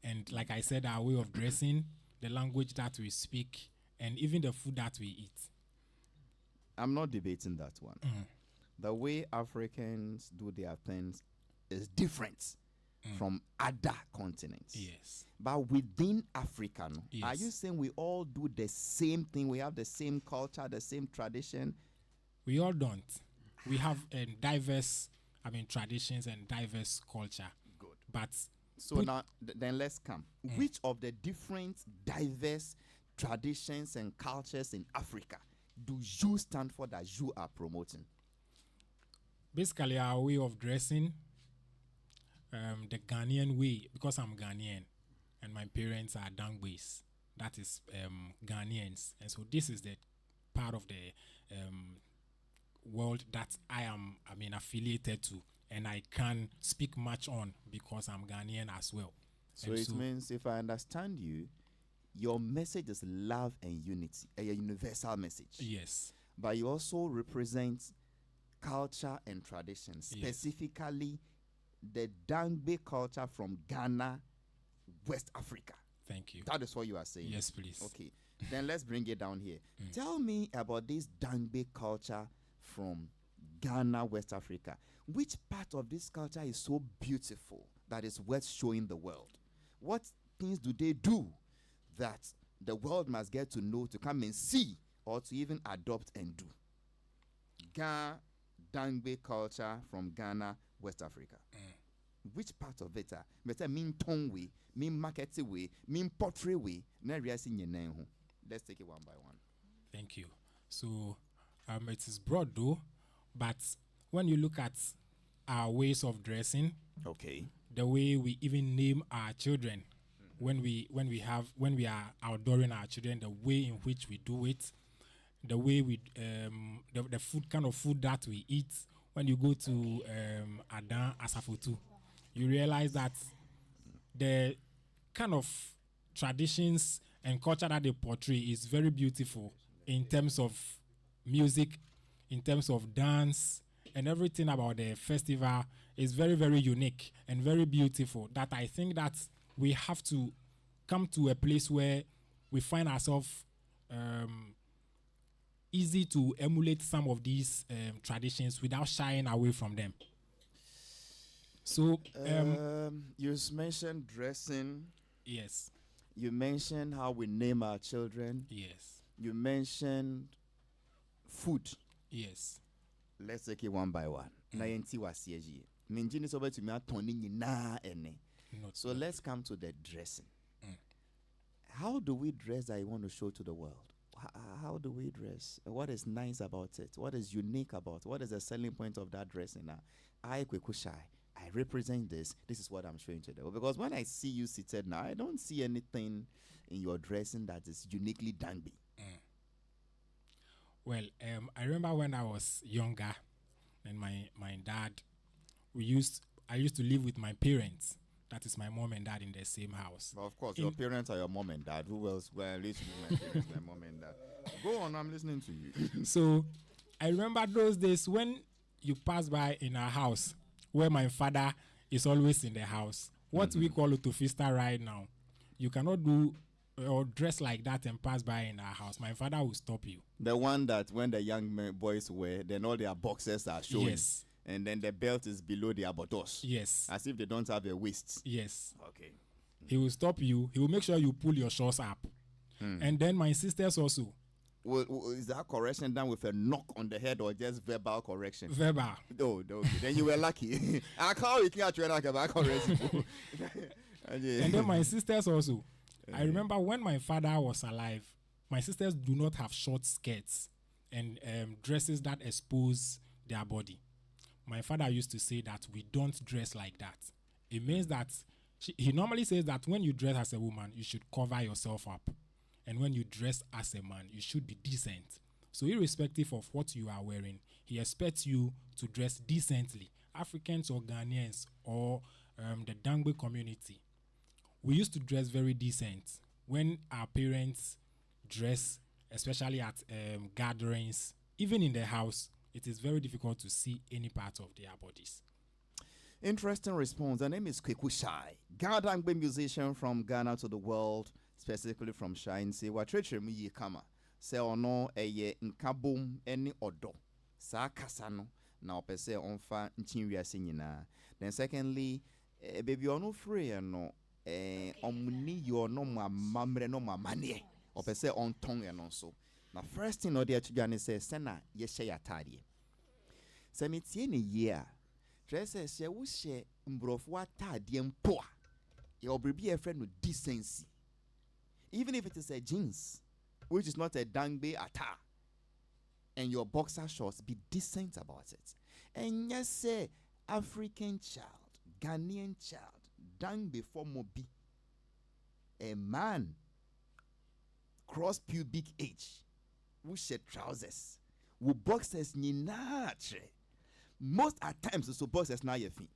And like I said, our way of dressing, the language that we speak, and even the food that we eat. I'm not debating that one. The way Africans do their things is different from other continents. Yes. But within Africa, no? Yes. Are you saying we all do the same thing? We have the same culture, the same tradition? We all don't. We have diverse, traditions and diverse culture. Good. But So now, then let's come. Which of the different diverse traditions and cultures in Africa do you stand for that you are promoting? basically our way of dressing, the Ghanaian way, because I'm Ghanaian and my parents are Dangways, that is Ghanaians, and so this is the part of the world that I am affiliated to, and I can speak much on because I'm Ghanaian as well. So And it means, if I understand you, your message is love and unity, a universal message. Yes. But you also represent culture and tradition, Yes. specifically the Dangbe culture from Ghana, West Africa. Thank you. That is what you are saying. Yes, please. Okay. Then let's bring it down here. Tell me about this Dangbe culture from Ghana, West Africa. Which part of this culture is so beautiful that is worth showing the world? What things do they do that the world must get to know, to come and see, or to even adopt and do? Ghana, Dangbe culture from Ghana, West Africa. Which part of it? Better mean tongue way, mean market way, mean pottery way. Let's take it one by one. Thank you. So it is broad though, but when you look at our ways of dressing, Okay. the way we even name our children, when we are outdooring our children, the way in which we do it, the way we the food, kind of food that we eat. When you go to Adan Asafotu, you realize that the kind of traditions and culture that they portray is very beautiful in terms of music, in terms of dance, and everything about the festival is very, very unique and very beautiful, that I think that we have to come to a place where we find ourselves easy to emulate some of these traditions without shying away from them. So, you mentioned dressing. yes, You mentioned how we name our children. yes, You mentioned food. yes. Let's take it one by one. Na yenti wasieji. Minjini sobe to me atoni nyina ene. So let's come to the dressing. How do we dress that you want to show to the world? How do we dress? What is nice about it? What is unique about it? What is the selling point of that dressing? I represent this. This is what I'm showing to the world. Because when I see you seated now, I don't see anything in your dressing that is uniquely Dangbe. Well, I remember when I was younger, and my dad, I used to live with my parents. That is my mom and dad in the same house. But of course, your parents are your mom and dad. Who else? Well, at least my parents, my mom and dad. Go on, I'm listening to you. So I remember those days when you pass by in our house, where my father is always in the house. What we call Utofista right now. You cannot do or dress like that and pass by in our house. My father will stop you. The one that when the young boys wear, then all their boxers are showing. Yes. And then the belt is below their buttocks. Yes. As if they don't have a waist. Yes. Okay. He will stop you. He will make sure you pull your shorts up. And then my sisters also. Well, is that correction done with a knock on the head or just verbal correction? Verbal. Oh, okay. Then you were lucky. I can't wait to like a correction. And then my sisters also. I remember when my father was alive, my sisters do not have short skirts and dresses that expose their body. My father used to say that we don't dress like that. It means that he normally says that when you dress as a woman, you should cover yourself up. And when you dress as a man, you should be decent. So irrespective of what you are wearing, he expects you to dress decently. Africans or Ghanaians or the Dangbe community, we used to dress very decent. When our parents dress, especially at gatherings, even in the house, it is very difficult to see any part of their bodies. Interesting response. The name is Kweku Shai, Ghana Dangbe musician from Ghana to the world, specifically from Shine. Say what treachery me ye kama. Say ono eye nkabom eni odo. Sa kasano na opese onfa nchinwiase nyina. Then secondly, baby ono free no omni yo no mamre no mamane or per se on tongue and so. Now first thing no there to Johnny says sena ye share atade. Se me tie ne year. Dresses ye wo share mbrofo atade mpo a. Ye obribi e friend no decency. Even if it is a jeans, which is not a dangbe attire, and your boxer shorts, be decent about it. And yes, say African child, Ghanaian child, dang before mobi, a man cross pubic age, who shed trousers, who boxers ni natre. Most at times, so boxers na yefi.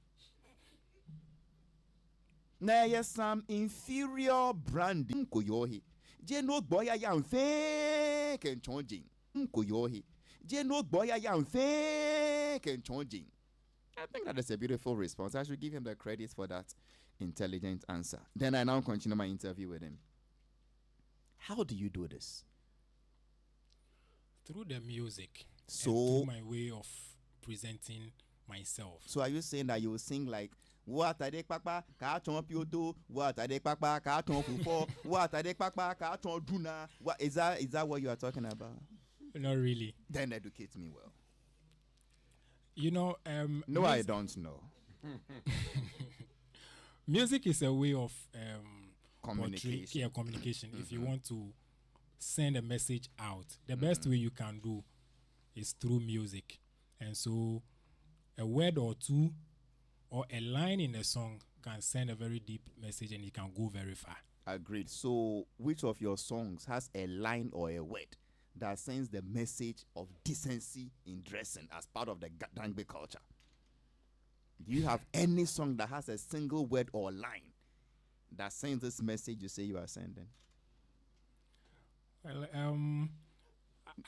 Na yes some inferior branding koyohi. Je no boy ya mfe ken chonjing. Koyohi. Je no boy ya mfe ken chonjing. I think that is a beautiful response. I should give him the credit for that intelligent answer. Then I now continue my interview with him. How do you do this? Through the music. So and through my way of presenting myself. So are you saying that you will sing like what are they papa ka ton pioto what are they papa ka ton fufo what are they papa ka ton duna what is that what you are talking about? Not really. Then educate me well. You know no, I don't know. Music is a way of communication. Communication. If you want to send a message out, the best way you can do is through music. And so a word or two or a line in a song can send a very deep message and it can go very far. Agreed. So which of your songs has a line or a word that sends the message of decency in dressing as part of the Dangbe culture? Do you have any song that has a single word or line that sends this message you say you are sending? Well,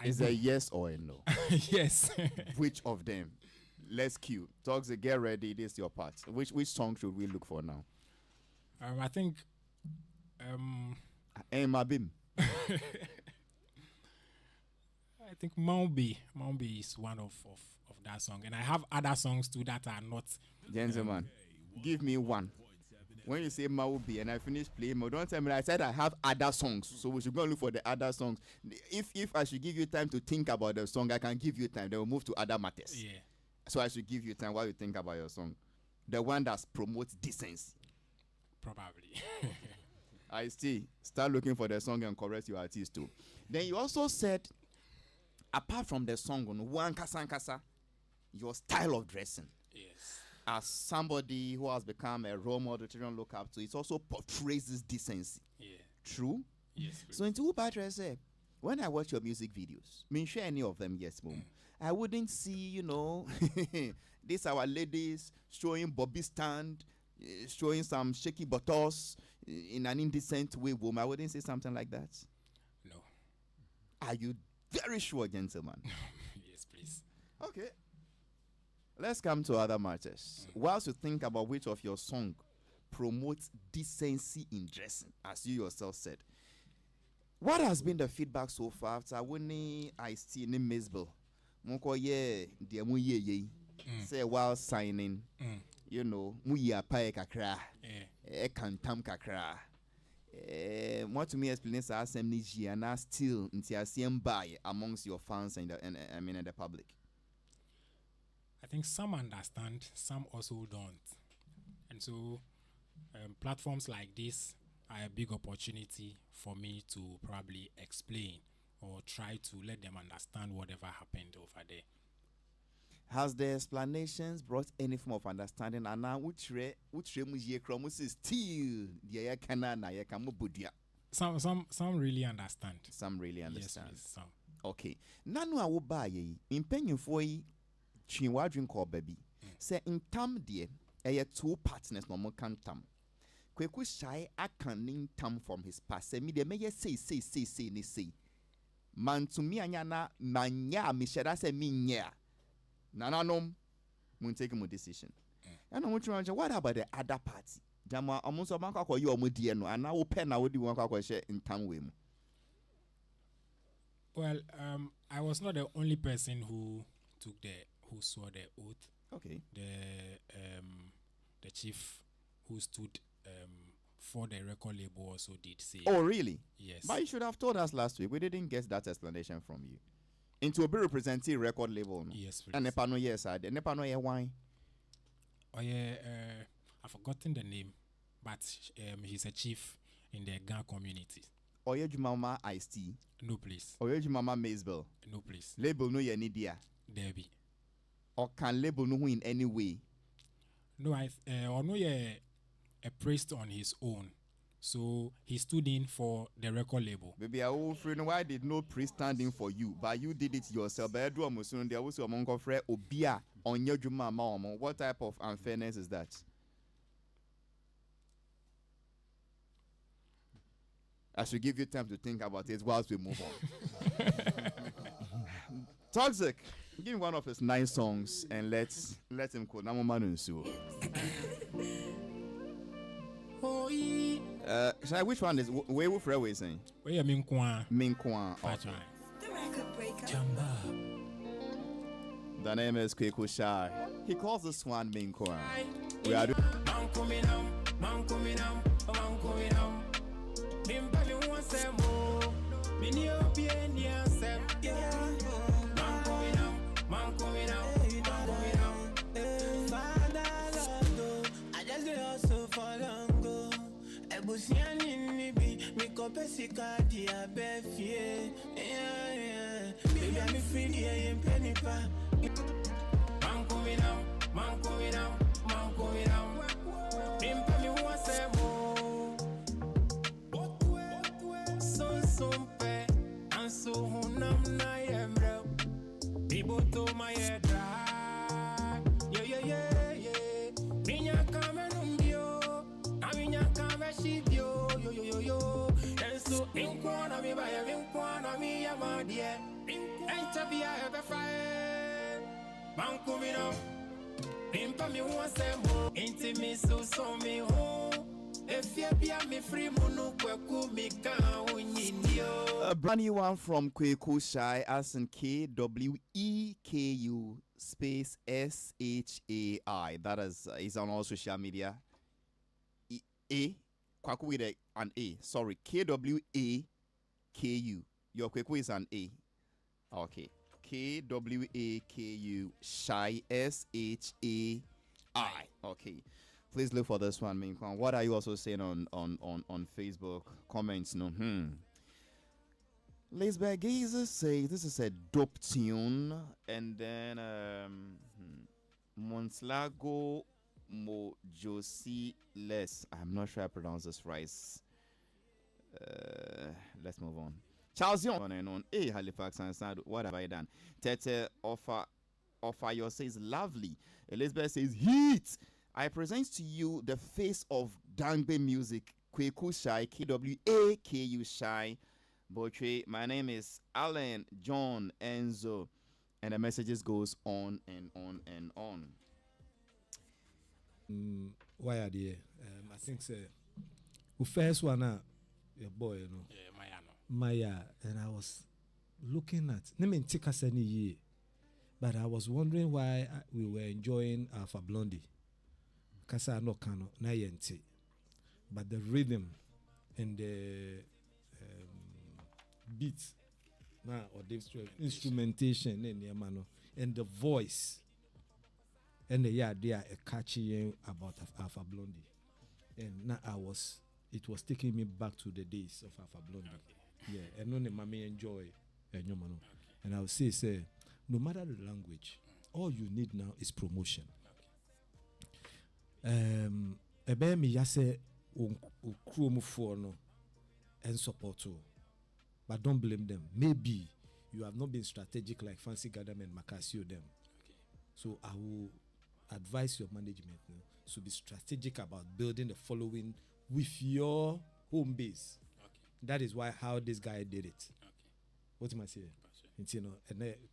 is a yes or a no? Yes. Which of them? Let's cue. Talks, get ready. This is your part. Which song should we look for now? I think. Mabim. I think Maumbi is one of that song, and I have other songs too that are not. Gentlemen, give me one. When you say Maubi and I finish playing, don't tell me I said I have other songs, so we should go and look for the other songs. If I should give you time to think about the song, I can give you time. Then we'll move to other matters. Yeah. So I should give you time while you think about your song. The one that promotes decency. Probably. I see. Start looking for the song and correct your artist too. Then you also said, apart from the song, one kasa, your style of dressing. Yes. As somebody who has become a role model children look up to, it also portrays this decency. Yeah. True? Yes. So in two parts, when I watch your music videos, I mean, share any of them, yes, mom. I wouldn't see, these our ladies showing Bobby stand, showing some shaky buttocks in an indecent way, woman. I wouldn't say something like that. No. Are you very sure, gentlemen? Yes, please. Okay. Let's come to other matters. Whilst you think about which of your song promotes decency in dressing, as you yourself said, what has been the feedback so far after when I see in Misbel? Say while signing, muya pae kakra, kantam kakra. Want to me explain this as amnesia and still intiasium by amongst your fans and the public. I think some understand, some also don't. And so platforms like this are a big opportunity for me to probably explain or try to let them understand whatever happened over there. Has the explanations brought any form of understanding? And now, which is still the Some really understand. Some really understand. Yes, please, some. Okay. Nanu awo ba ye impenyufo yi chinwa drink or baby. Say in tam de two partners no mo kan tam. Kweku shy akanin tam from his past. Say me de me say ni say. Man to me anyana manya me shada say me nya. Nananom mun take my decision. And I want to what about the other party? Jama almost a bank or you are no and now pen I would do one share in time with. Well, I was not the only person who swore the oath. Okay. The chief who stood for the record label also did say. Oh, really? Yes. But you should have told us last week. We didn't get that explanation from you. Into a be representing record label. No? Yes, please. And Nepano, yes, I did. Nepano, yeah, why? Oh, yeah, I've forgotten the name, but he's a chief in the Ga community. Oye Jumama Ice-T. No, please. Oye Jumama Maysville. No, please. Label no ye nidia. Debbie. Or can label no in any way? No, or no, yeah, a priest on his own. So he stood in for the record label. Baby, I will friend. Why did no priest stand in for you? But you did it yourself. But I do amusun. There was among of friend Obia on your Jumama. What type of unfairness is that? I should give you time to think about it whilst we move on. Toxic, give me one of his nice songs and let him quote Namomanunsu. Which one is where will Freeway saying? Where you mean Kwan? That's right. The record breaker. The name is Kweku Shai. He calls this one Minkwan. We are doing. Baby, I'm free, I'm penny pa. Man coming down. Impa me want say more. So pe, and so hunam na yemre. People to my head dry. Yeah. Minya kame numbio, minya kame shibio. Yo. And so inkwana mi ba inkwana mi yamadie. Ain't be I ever fire. Man coming up. Impa me want say more. Ain't me so me home. If you be me free mono kweku me kan unyindio. A brand new one from Kweku Shai, as in KWEKU space SHAI. That is on all social media. Kwaku with an A. Sorry, KWAKU. Your Kweku is an A. Okay. KWAKU Shai SHAI. Okay. Please look for this one, Minkwan. What are you also saying on Facebook? Comments, no. Lisbeth Gazer says this is a dope tune. And then Monslago Mojosi Les. I'm not sure I pronounce this right. Let's move on. Charles Young on and on. Hey, Halifax Ansah Addo. What have I done? Tete offer your says lovely. Elizabeth says heat. I present to you the face of Dangbe music, Kweku Shai, KWAKU Shai. Botre, my name is Alan John Enzo, and the messages goes on and on and on. Why are they? I think the first one, your boy, you know. Yeah, Maya, and I was looking at. But I was wondering why we were enjoying Alpha Blondie. Kasa no kano na yente, but the rhythm and the beat, or the instrumentation and the voice, and they are catchy about Alpha Blondie, and now it was taking me back to the days of Alpha Blondie. Okay. Yeah, and no mommy enjoy and I would say no matter the language, all you need now is promotion. Ebe mi yase ukruomu for no and support too, but don't blame them. Maybe you have not been strategic like Fancy Gadam and Macasio them. Okay. So I will advise your management to be strategic about building the following with your home base. Okay. That is how this guy did it. Okay. What am I saying?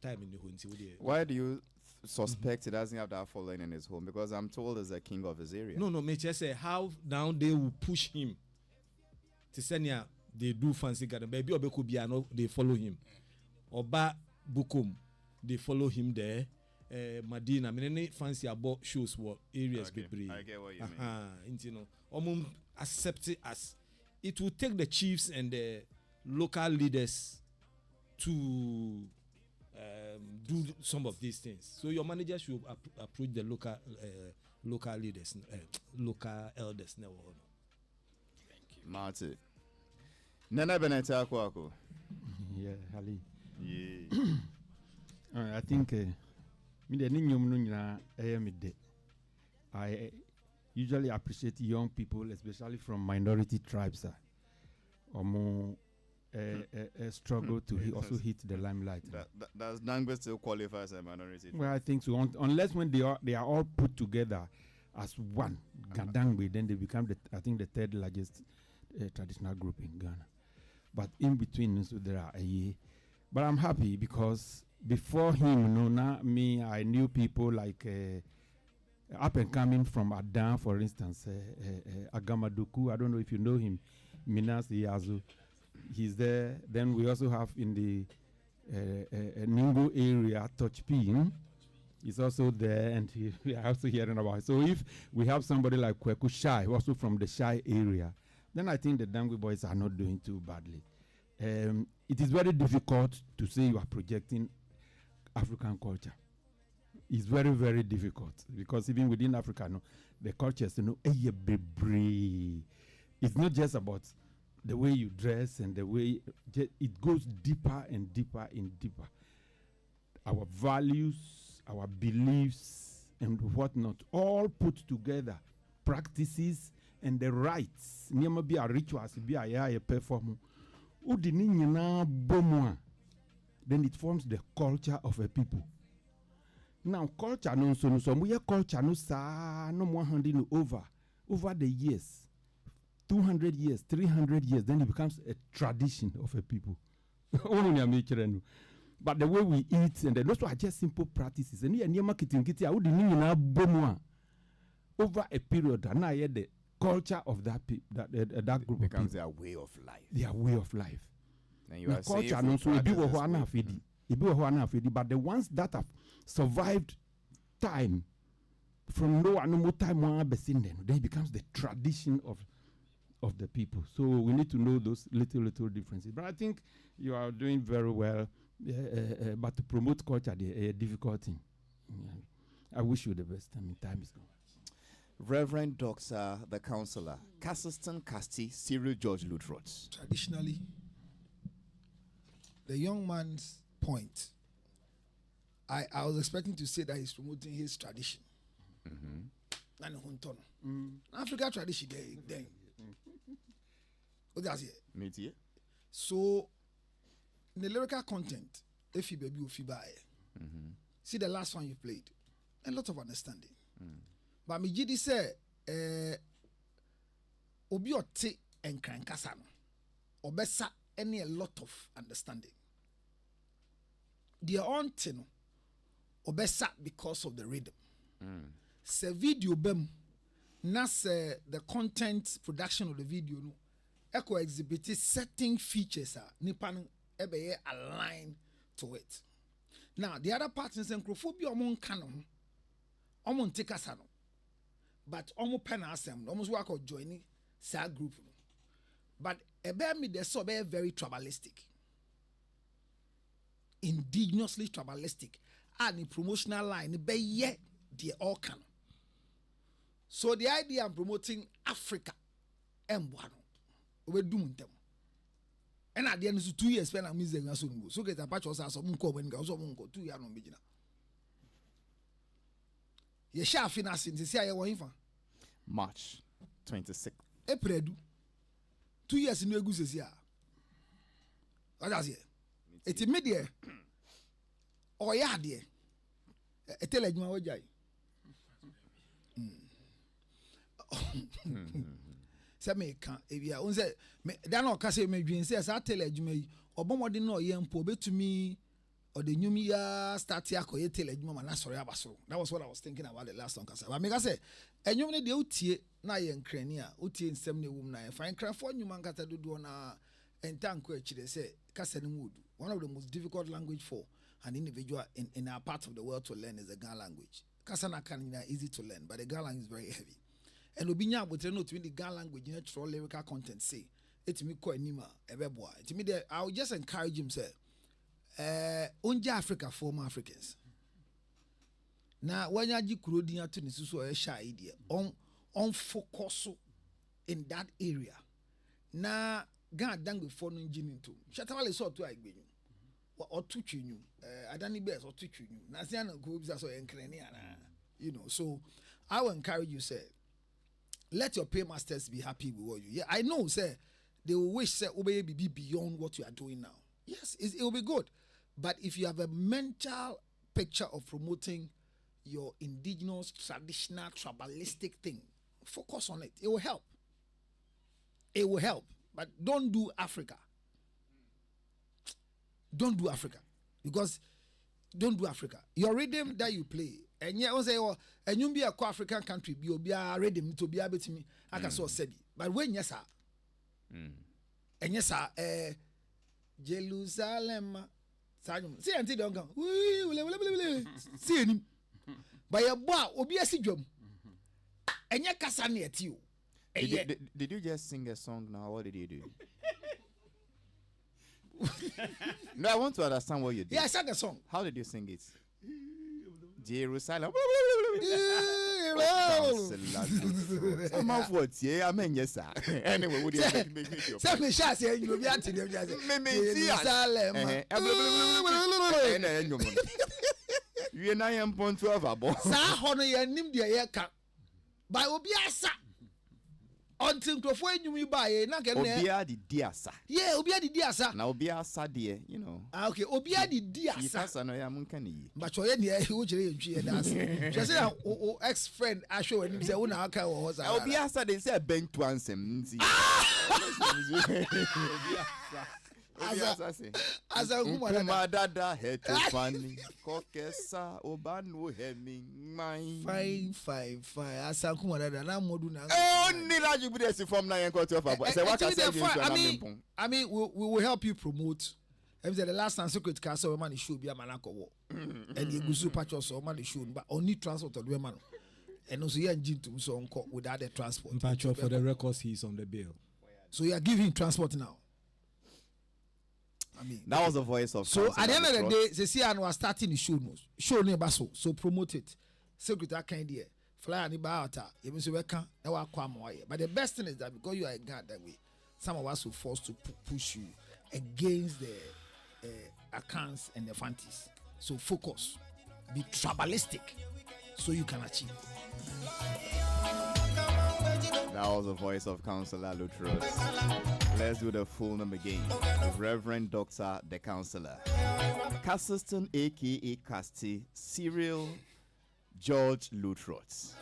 Time in the home. Why do you suspect he doesn't have that following in his home? Because I'm told he's a king of his area. No, me just say how now they will push him to send ya. They do Fancy Garden. Baby Obekobiano, they follow him. Oba Bukum, they follow him there. Madina many fancy about shows were areas bebree. I get what you mean. You know, accept it as it will take the chiefs and the local leaders to do some of these things. So your manager should approach the local leaders, local elders. Thank you, Martin. Nana Beneta Kwako. Yeah, Hali. Yeah. I think me the ninyum no nyina me. I usually appreciate young people, especially from minority tribes. Struggle to also hit the limelight. Does Nangbe still qualify as a minority? Well, I think so. Unless when they are all put together as one, Gadangbe, then they become I think the third largest traditional group in Ghana. But in between, so there are but I'm happy because before him, I knew people like up and coming from Adan, for instance, Agamaduku. I don't know if you know him, Minas Yazu. He's there. Then we also have in the Ningo area, Touch P. He's also there, and we are also hearing about it. So if we have somebody like Kweku Shai, also from the Shai area, then I think the Dangwe boys are not doing too badly. It is very difficult to say you are projecting African culture. It's very, very difficult because even within Africa, the cultures, it's not just about the way you dress and the way it goes deeper and deeper and deeper. Our values, our beliefs, and whatnot, all put together, practices and the rites. There be a rituals, be a perform. Then it forms the culture of a people. Now, culture no so we culture no sa no more handing over the years. 200 years, 300 years, then it becomes a tradition of a people. But the way we eat, and those are just simple practices. And here, marketing, over a period, and I the culture of that group becomes their way of life. Their way of life. And you are culture, no, so but the ones that have survived time, from no more time, then it becomes the tradition of the people. So we need to know those little differences. But I think you are doing very well. But to promote culture, a difficult thing. Yeah. I wish you the best. I mean, time is gone. Reverend Doctor, the counselor, Cassiston Casti, Cyril George Lutrot. Traditionally, the young man's point, I was expecting to say that he's promoting his tradition. Africa tradition, then. So, in the lyrical content, if you baby if you buy, see the last one you played, a lot of understanding. But me jidi say, obi ote and krankasa no, obesa any a lot of understanding. The auntie no, obesa because of the rhythm. Se video bem, na se the content production of the video no. Echo exhibit certain features nipan ebe align to it. Now the other part is encrophobia omon canon, omon take us no, but omo pen asem, almost work out joining sa group. But ebe me de so be very tribalistic, indigenously tribalistic, and the promotional line be ye the all canon. So the idea I'm promoting Africa, embuano. We do them. And at the end of 2 years, when I'm using a soon, so get a patch of some when goes on 2 years on beginner. Ye shall finance in the CIA March 26th. April 2 years in the goose here. What does it? It's immediate. Or ya dear. A telegram or jay. Me can if you are say dan o kase me dwin say sa tell adwuma yi obomode na oye mpo betumi or the new year start ya ko ye tell adwuma na sorry abasoro. That was what I was thinking about the last one kase. But me ka say enwum ne de utie na ye nkrani a utie nsem ne wum na ye fine crafo nwuma nkata dodo na entanko akire say kase ne mudu. One of the most difficult language for an individual in our part of the world to learn is the Ghana language. Kasana Kanina easy to learn, but the Ghana language is very heavy. And Obinya would know to the Ghana language in natural lyrical content say it's me quite nima ebeboa. To me there I would just encourage him say Unja Africa former Africans. Now when you kurodiya to nisusu or shy idea on focus in that area. Na Ghana dang before no engine into. Shatawale saw to I or to you Adani Bears or to you. Naziana groups are so you know. So I will encourage you, say, let your paymasters be happy with what you. Yeah, I know, say, they will wish say obey be beyond what you are doing now. Yes, it will be good. But if you have a mental picture of promoting your indigenous, traditional, tribalistic thing, focus on it. It will help. It will help. But don't do Africa. Don't do Africa. Because don't do Africa. Your rhythm that you play, and yeah, say, oh, and you be a African country, be a rhythm to be able to me. I can so sebi. But when yes, sir, and yes, sir, Jerusalem, see until don't go. See him. By a boy, obi a sidrum, and ya kasani at you. Did you just sing a song now? What did you do? No, I want to understand what you did. Yeah, I sang a song. How did you sing it? Jerusalem. I'm out for it. Yeah, I mean, yes, sir. Anyway, would you make your Say me shall say you be at Jerusalem. You and I am point 12 about. Sa hono ya nim de ye ka. By obi asa. Until crofo enyum ba na ke na Obia di diasa. Yeah, obia di diasa. Na obia asa de, you know. Ah, okay, obia di diasa. Yikasa no ya munka ni. But choye ne e wo kire yentwi e das. Just say o ex friend asho anim say wo na aka wo ho sa. Obia asa de say ben to ansem nti. As a woman, dada head to funny. Kokesa obanu hemi mine. Fine. As a woman, na modu na. Only like you be from na yanko to for. Say what I mean, we will help you promote. The last time secret castle man show be a manako. And you go patch so man show, but only transport of man. And also you engine to so on without the transport. Patch for the records, he's on the bill. So you are giving transport now. I mean, that was the voice of. So at the end of the day, they see and was starting the show near so promote it. Secretary kind here, fly and about you must work but the best thing is that because you are a guy that way, some of us will force to push you against the accounts and the fancies. So focus, be tribalistic, so you can achieve. That was the voice of Councillor Lutros. Let's do the full name again. Reverend Dr. The Councillor Cassiston, aka Casti, Cyril George Lutros.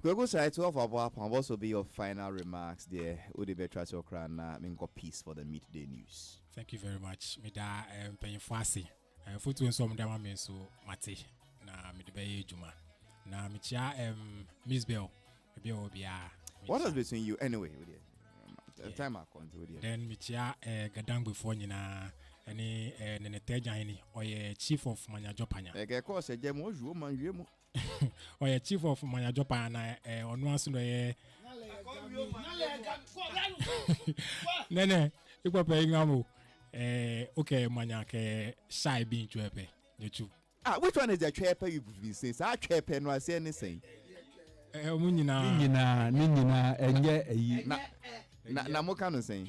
We're going to try 12 about also be your final remarks there. Would you be try to crown peace for the midday news? Thank you very much. Me da penyin fasi. Foto nso mo da ma me so mate. Na me de be juma. Na me chia Miss Bell. Be obia. What was between you anyway with you? Time I come to with you. Then me chia gadang before nyina any ne tejan ni oye chief of Manyajopanya. E ke course je mo ju man wie mo. Oye chief of Manyajopanya na onu aso no ye. Nene, ikwa pe ngamo. Okay, manya ke shy being chwepe. Yechu. Which one is the chwepe you've been saying? Sa chwepe no say anything. Nyina enye eyi. Na mo kan say.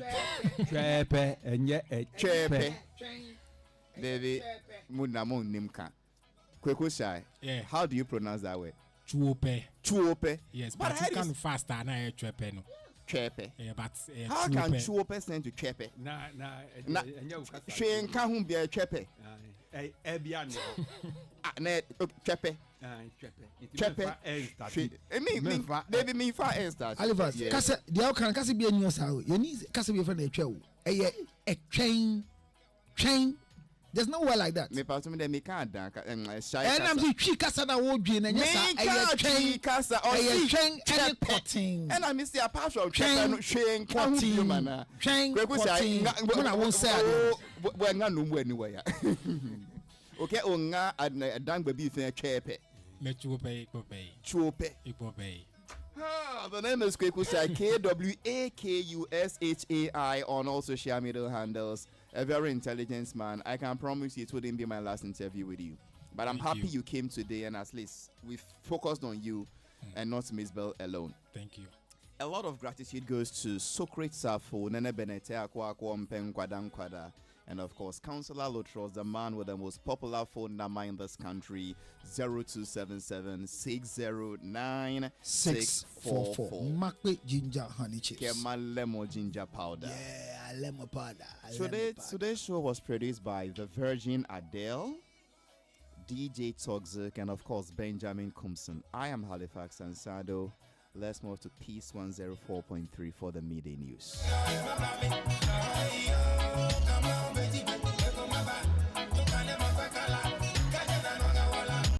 Chwepe enye chwepe. Baby, mo na mo nim kan. Kweko shy. Yeah. How do you pronounce that word? Chuope. Yes, but you can faster na chwepe no. Chwepe. Yeah, but how can chuope send to chwepe? Na she nka hu bia chwepe. Bia no. Na chwepe. Chwepe. Baby me fa start. Halifax, kasa dia kan kasa bia nyu sa o. Ye ni kasa bia fa na etwa o. Eye etwen There's no word like that. Me part me me can't dance. Shy And I'm kasa. saying tree kasa na wo dwe na Me nyesa can't train kasa. train any cotton. And I miss the apart from Train no train cotton. cotton. Train cotton. When I won't say we nga no mu anyway. Okay, onga dan baby thing chepe. Mechupe. Chupe. The name is Kwekusai, KWAKUSHAI on all social media handles. A very intelligent man. I can promise you it wouldn't be my last interview with you. But I'm happy you came today, and at least we've focused on you and not Miss Bell alone. Thank you. A lot of gratitude goes to Socrates Safo, Nene Benete Akwa Mpeng Kwadang Kwada, and of course, Councillor Lotros, the man with the most popular phone number in this country, 0277 609 644. Makwe ginger honey chips. Kema lemon ginger powder. Yeah, lemon powder. Today's show was produced by the Virgin Adele, DJ Toxic, and of course, Benjamin Kumson. I am Halifax Ansah Addo. Let's move to Peace 104.3 for the midday news.